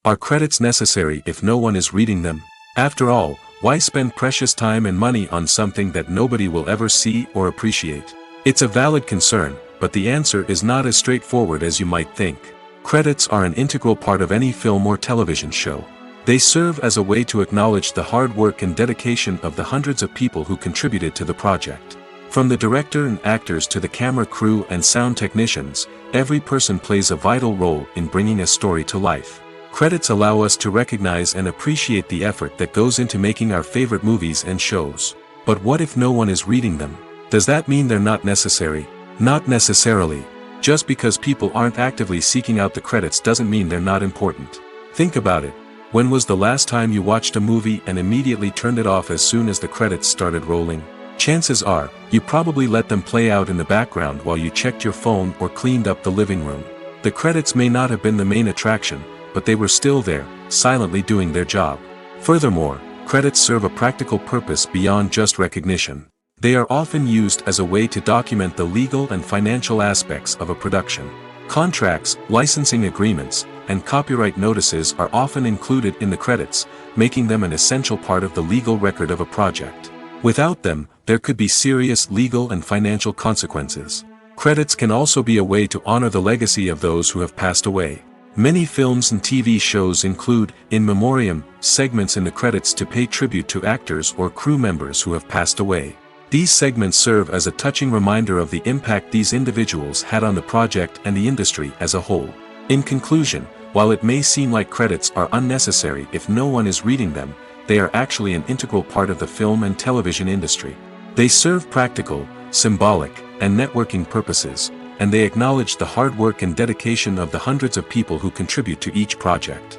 Speaker 1: Are credits necessary if no one is reading them? After all, why spend precious time and money on something that nobody will ever see or appreciate? It's a valid concern, but the answer is not as straightforward as you might think. Credits are an integral part of any film or television show. They serve as a way to acknowledge the hard work and dedication of the hundreds of people who contributed to the project. From the director and actors to the camera crew and sound technicians, every person plays a vital role in bringing a story to life. Credits allow us to recognize and appreciate the effort that goes into making our favorite movies and shows. But what if no one is reading them? Does that mean they're not necessary? Not necessarily. Just because people aren't actively seeking out the credits doesn't mean they're not important. Think about it. When was the last time you watched a movie and immediately turned it off as soon as the credits started rolling? Chances are, you probably let them play out in the background while you checked your phone or cleaned up the living room. The credits may not have been the main attraction, but they were still there, silently doing their job. Furthermore, credits serve a practical purpose beyond just recognition. They are often used as a way to document the legal and financial aspects of a production. Contracts, licensing agreements, and copyright notices are often included in the credits, making them an essential part of the legal record of a project. Without them, there could be serious legal and financial consequences. Credits can also be a way to honor the legacy of those who have passed away. Many films and TV shows include, in memoriam, segments in the credits to pay tribute to actors or crew members who have passed away. These segments serve as a touching reminder of the impact these individuals had on the project and the industry as a whole. In conclusion, while it may seem like credits are unnecessary if no one is reading them, they are actually an integral part of the film and television industry. They serve practical, symbolic, and networking purposes, and they acknowledge the hard work and dedication of the hundreds of people who contribute to each project.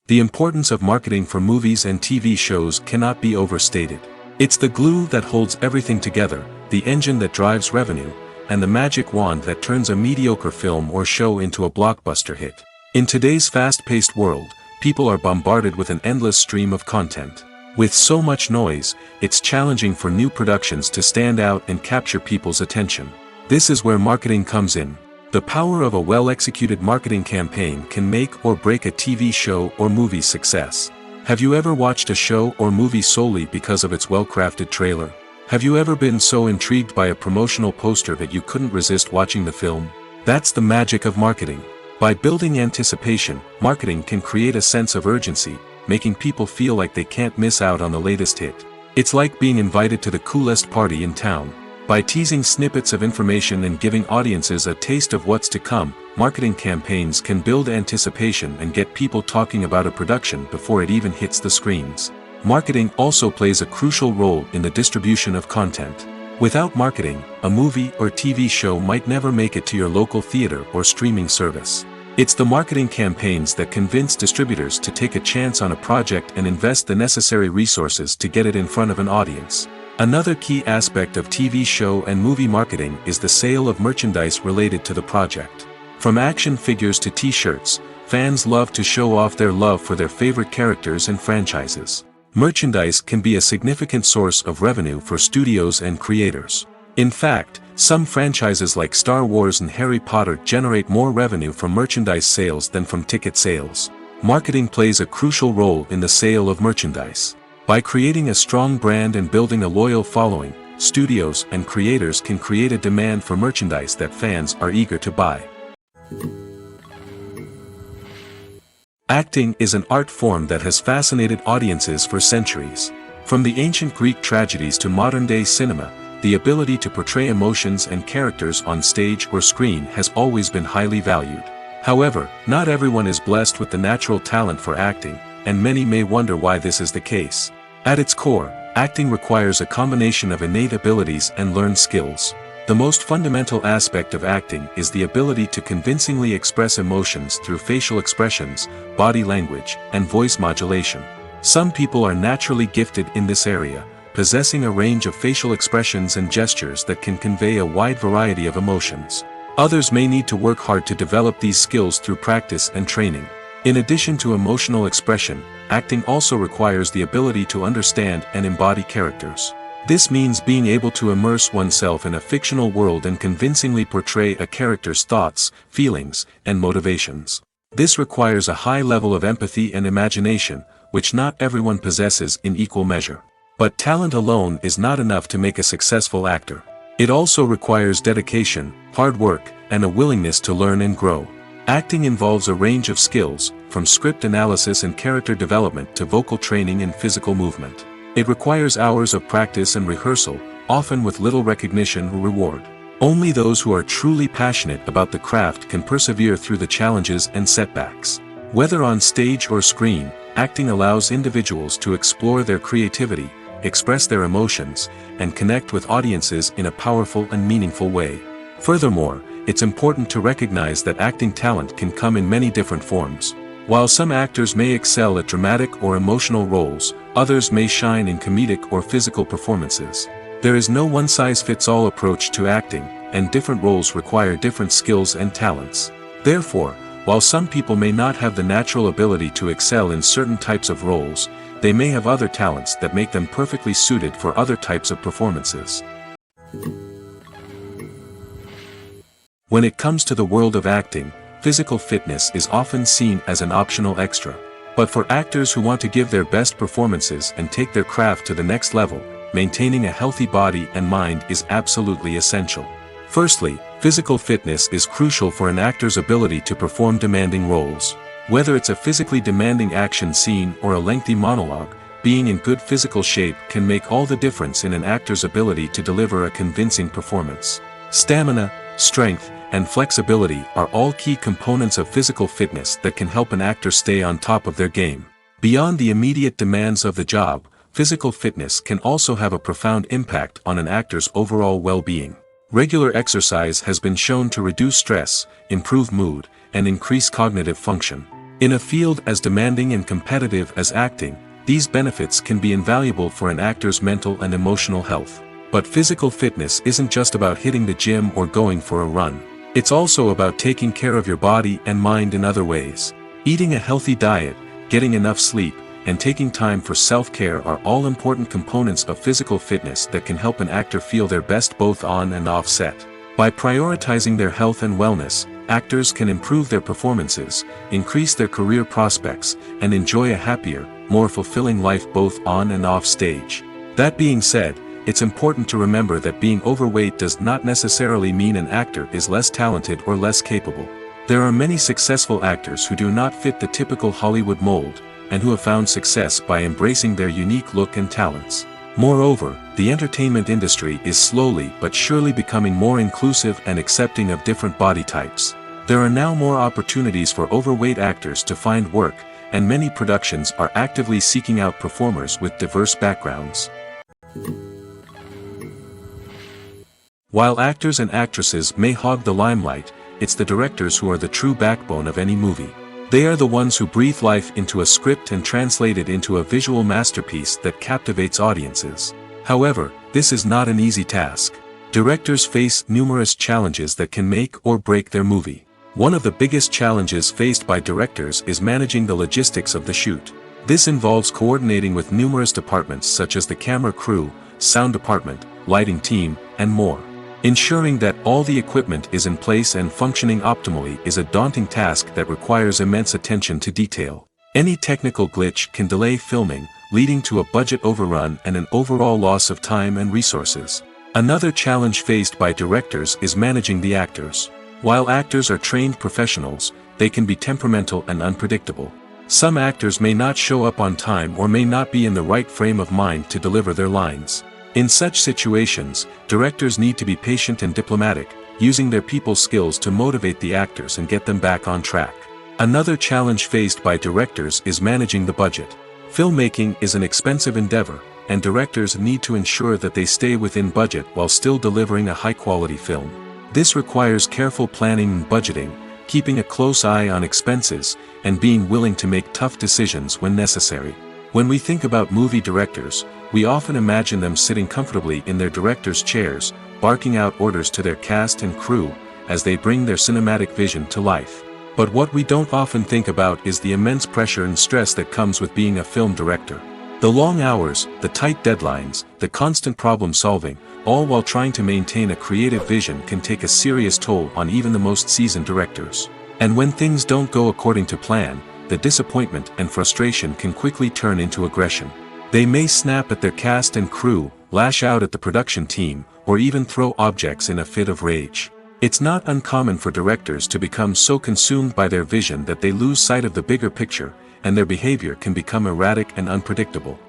Speaker 1: The importance of marketing for movies and TV shows cannot be overstated. It's the glue that holds everything together, the engine that drives revenue, and the magic wand that turns a mediocre film or show into a blockbuster hit. In today's fast-paced world, people are bombarded with an endless stream of content. With so much noise, it's challenging for new productions to stand out and capture people's attention. This is where marketing comes in. The power of a well-executed marketing campaign can make or break a TV show or movie's success. Have you ever watched a show or movie solely because of its well-crafted trailer? Have you ever been so intrigued by a promotional poster that you couldn't resist watching the film? That's the magic of marketing. By building anticipation, marketing can create a sense of urgency, making people feel like they can't miss out on the latest hit. It's like being invited to the coolest party in town. By teasing snippets of information and giving audiences a taste of what's to come, marketing campaigns can build anticipation and get people talking about a production before it even hits the screens. Marketing also plays a crucial role in the distribution of content. Without marketing, a movie or TV show might never make it to your local theater or streaming service. It's the marketing campaigns that convince distributors to take a chance on a project and invest the necessary resources to get it in front of an audience. Another key aspect of TV show and movie marketing is the sale of merchandise related to the project. From action figures to t-shirts, fans love to show off their love for their favorite characters and franchises. Merchandise can be a significant source of revenue for studios and creators. In fact, some franchises like Star Wars and Harry Potter generate more revenue from merchandise sales than from ticket sales. Marketing plays a crucial role in the sale of merchandise. By creating a strong brand and building a loyal following, studios and creators can create a demand for merchandise that fans are eager to buy. Acting is an art form that has fascinated audiences for centuries. From the ancient Greek tragedies to modern-day cinema, the ability to portray emotions and characters on stage or screen has always been highly valued. However, not everyone is blessed with the natural talent for acting, and many may wonder why this is the case. At its core, acting requires a combination of innate abilities and learned skills. The most fundamental aspect of acting is the ability to convincingly express emotions through facial expressions, body language, and voice modulation. Some people are naturally gifted in this area, possessing a range of facial expressions and gestures that can convey a wide variety of emotions. Others may need to work hard to develop these skills through practice and training. In addition to emotional expression, acting also requires the ability to understand and embody characters. This means being able to immerse oneself in a fictional world and convincingly portray a character's thoughts, feelings, and motivations. This requires a high level of empathy and imagination, which not everyone possesses in equal measure. But talent alone is not enough to make a successful actor. It also requires dedication, hard work, and a willingness to learn and grow. Acting involves a range of skills, from script analysis and character development to vocal training and physical movement. It requires hours of practice and rehearsal, often with little recognition or reward. Only those who are truly passionate about the craft can persevere through the challenges and setbacks. Whether on stage or screen, acting allows individuals to explore their creativity, express their emotions, and connect with audiences in a powerful and meaningful way. Furthermore, it's important to recognize that acting talent can come in many different forms. While some actors may excel at dramatic or emotional roles, others may shine in comedic or physical performances. There is no one-size-fits-all approach to acting, and different roles require different skills and talents. Therefore, while some people may not have the natural ability to excel in certain types of roles, they may have other talents that make them perfectly suited for other types of performances. When it comes to the world of acting, physical fitness is often seen as an optional extra. But for actors who want to give their best performances and take their craft to the next level, maintaining a healthy body and mind is absolutely essential. Firstly, physical fitness is crucial for an actor's ability to perform demanding roles. Whether it's a physically demanding action scene or a lengthy monologue, being in good physical shape can make all the difference in an actor's ability to deliver a convincing performance. Stamina, strength, and flexibility are all key components of physical fitness that can help an actor stay on top of their game. Beyond the immediate demands of the job, physical fitness can also have a profound impact on an actor's overall well-being. Regular exercise has been shown to reduce stress, improve mood, and increase cognitive function. In a field as demanding and competitive as acting, these benefits can be invaluable for an actor's mental and emotional health. But physical fitness isn't just about hitting the gym or going for a run. It's also about taking care of your body and mind in other ways. Eating a healthy diet, getting enough sleep, and taking time for self-care are all important components of physical fitness that can help an actor feel their best both on and off set. By prioritizing their health and wellness, actors can improve their performances, increase their career prospects, and enjoy a happier, more fulfilling life both on and off stage. That being said, it's important to remember that being overweight does not necessarily mean an actor is less talented or less capable. There are many successful actors who do not fit the typical Hollywood mold, and who have found success by embracing their unique look and talents. Moreover, the entertainment industry is slowly but surely becoming more inclusive and accepting of different body types. There are now more opportunities for overweight actors to find work, and many productions are actively seeking out performers with diverse backgrounds. While actors and actresses may hog the limelight, it's the directors who are the true backbone of any movie. They are the ones who breathe life into a script and translate it into a visual masterpiece that captivates audiences. However, this is not an easy task. Directors face numerous challenges that can make or break their movie. One of the biggest challenges faced by directors is managing the logistics of the shoot. This involves coordinating with numerous departments such as the camera crew, sound department, lighting team, and more. Ensuring that all the equipment is in place and functioning optimally is a daunting task that requires immense attention to detail. Any technical glitch can delay filming, leading to a budget overrun and an overall loss of time and resources. Another challenge faced by directors is managing the actors. While actors are trained professionals, they can be temperamental and unpredictable. Some actors may not show up on time or may not be in the right frame of mind to deliver their lines. In such situations, directors need to be patient and diplomatic, using their people skills to motivate the actors and get them back on track. Another challenge faced by directors is managing the budget. Filmmaking is an expensive endeavor, and directors need to ensure that they stay within budget while still delivering a high-quality film. This requires careful planning and budgeting, keeping a close eye on expenses, and being willing to make tough decisions when necessary. When we think about movie directors, we often imagine them sitting comfortably in their director's chairs, barking out orders to their cast and crew, as they bring their cinematic vision to life. But what we don't often think about is the immense pressure and stress that comes with being a film director. The long hours, the tight deadlines, the constant problem solving, all while trying to maintain a creative vision can take a serious toll on even the most seasoned directors. And when things don't go according to plan, the disappointment and frustration can quickly turn into aggression. They may snap at their cast and crew, lash out at the production team, or even throw objects in a fit of rage. It's not uncommon for directors to become so consumed by their vision that they lose sight of the bigger picture, and their behavior can become erratic and unpredictable.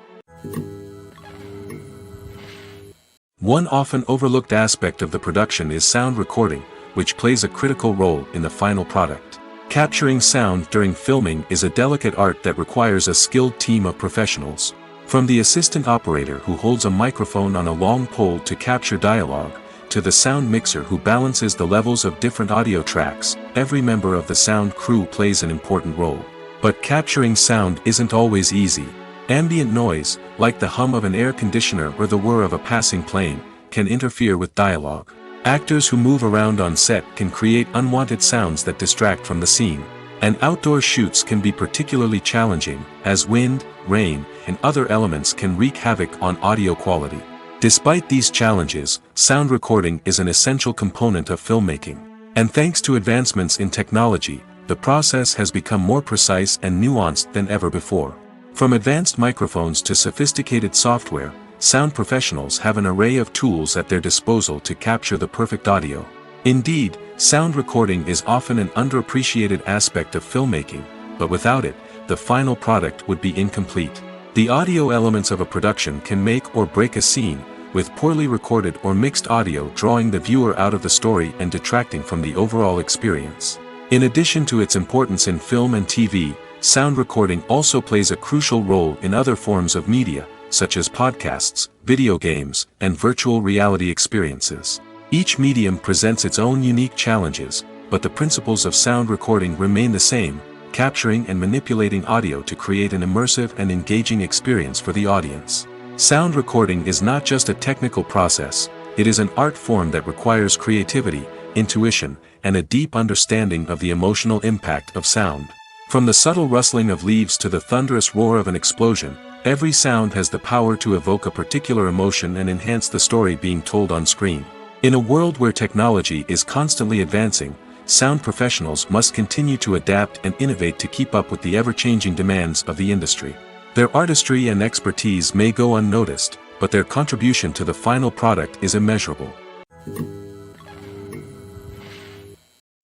Speaker 1: One often overlooked aspect of the production is sound recording, which plays a critical role in the final product. Capturing sound during filming is a delicate art that requires a skilled team of professionals. From the assistant operator who holds a microphone on a long pole to capture dialogue, to the sound mixer who balances the levels of different audio tracks, every member of the sound crew plays an important role. But capturing sound isn't always easy. Ambient noise, like the hum of an air conditioner or the whir of a passing plane, can interfere with dialogue. Actors who move around on set can create unwanted sounds that distract from the scene. And outdoor shoots can be particularly challenging, as wind, rain, and other elements can wreak havoc on audio quality. Despite these challenges, sound recording is an essential component of filmmaking. And thanks to advancements in technology, the process has become more precise and nuanced than ever before. From advanced microphones to sophisticated software, sound professionals have an array of tools at their disposal to capture the perfect audio. Indeed, sound recording is often an underappreciated aspect of filmmaking, but without it, the final product would be incomplete. The audio elements of a production can make or break a scene, with poorly recorded or mixed audio drawing the viewer out of the story and detracting from the overall experience. In addition to its importance in film and TV, sound recording also plays a crucial role in other forms of media, such as podcasts, video games, and virtual reality experiences. Each medium presents its own unique challenges, but the principles of sound recording remain the same, capturing and manipulating audio to create an immersive and engaging experience for the audience. Sound recording is not just a technical process, it is an art form that requires creativity, intuition, and a deep understanding of the emotional impact of sound. From the subtle rustling of leaves to the thunderous roar of an explosion, every sound has the power to evoke a particular emotion and enhance the story being told on screen. In a world where technology is constantly advancing, sound professionals must continue to adapt and innovate to keep up with the ever-changing demands of the industry. Their artistry and expertise may go unnoticed, but their contribution to the final product is immeasurable.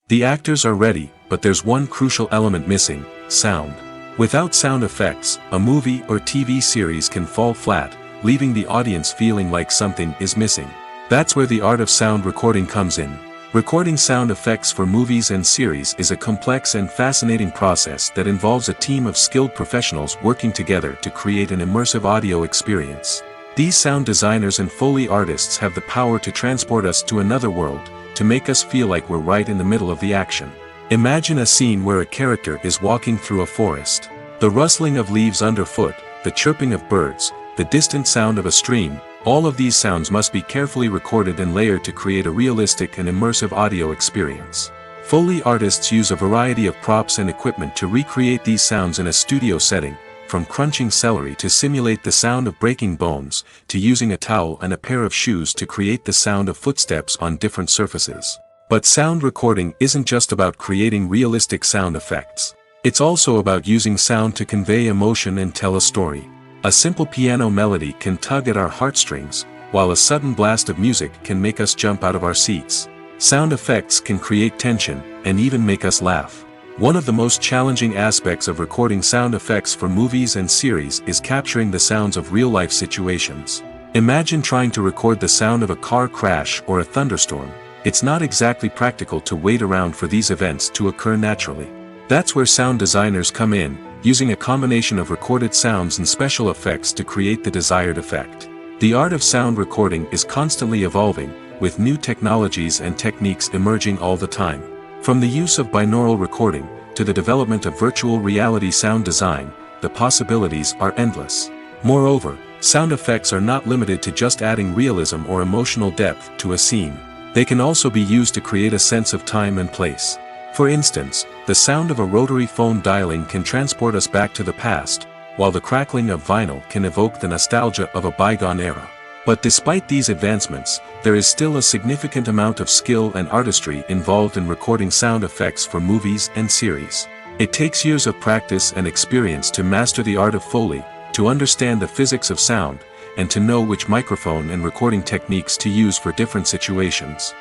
Speaker 1: The actors are ready, but there's one crucial element missing: sound. Without sound effects, a movie or TV series can fall flat, leaving the audience feeling like something is missing. That's where the art of sound recording comes in. Recording sound effects for movies and series is a complex and fascinating process that involves a team of skilled professionals working together to create an immersive audio experience. These sound designers and Foley artists have the power to transport us to another world, to make us feel like we're right in the middle of the action. Imagine a scene where a character is walking through a forest. The rustling of leaves underfoot, the chirping of birds, the distant sound of a stream, all of these sounds must be carefully recorded and layered to create a realistic and immersive audio experience. Foley artists use a variety of props and equipment to recreate these sounds in a studio setting, from crunching celery to simulate the sound of breaking bones, to using a towel and a pair of shoes to create the sound of footsteps on different surfaces. But sound recording isn't just about creating realistic sound effects. It's also about using sound to convey emotion and tell a story. A simple piano melody can tug at our heartstrings, while a sudden blast of music can make us jump out of our seats. Sound effects can create tension, and even make us laugh. One of the most challenging aspects of recording sound effects for movies and series is capturing the sounds of real-life situations. Imagine trying to record the sound of a car crash or a thunderstorm. It's not exactly practical to wait around for these events to occur naturally. That's where sound designers come in, using a combination of recorded sounds and special effects to create the desired effect. The art of sound recording is constantly evolving, with new technologies and techniques emerging all the time. From the use of binaural recording, to the development of virtual reality sound design, the possibilities are endless. Moreover, sound effects are not limited to just adding realism or emotional depth to a scene. They can also be used to create a sense of time and place. For instance, the sound of a rotary phone dialing can transport us back to the past, while the crackling of vinyl can evoke the nostalgia of a bygone era. But despite these advancements, there is still a significant amount of skill and artistry involved in recording sound effects for movies and series. It takes years of practice and experience to master the art of Foley, to understand the physics of sound, and to know which microphone and recording techniques to use for different situations.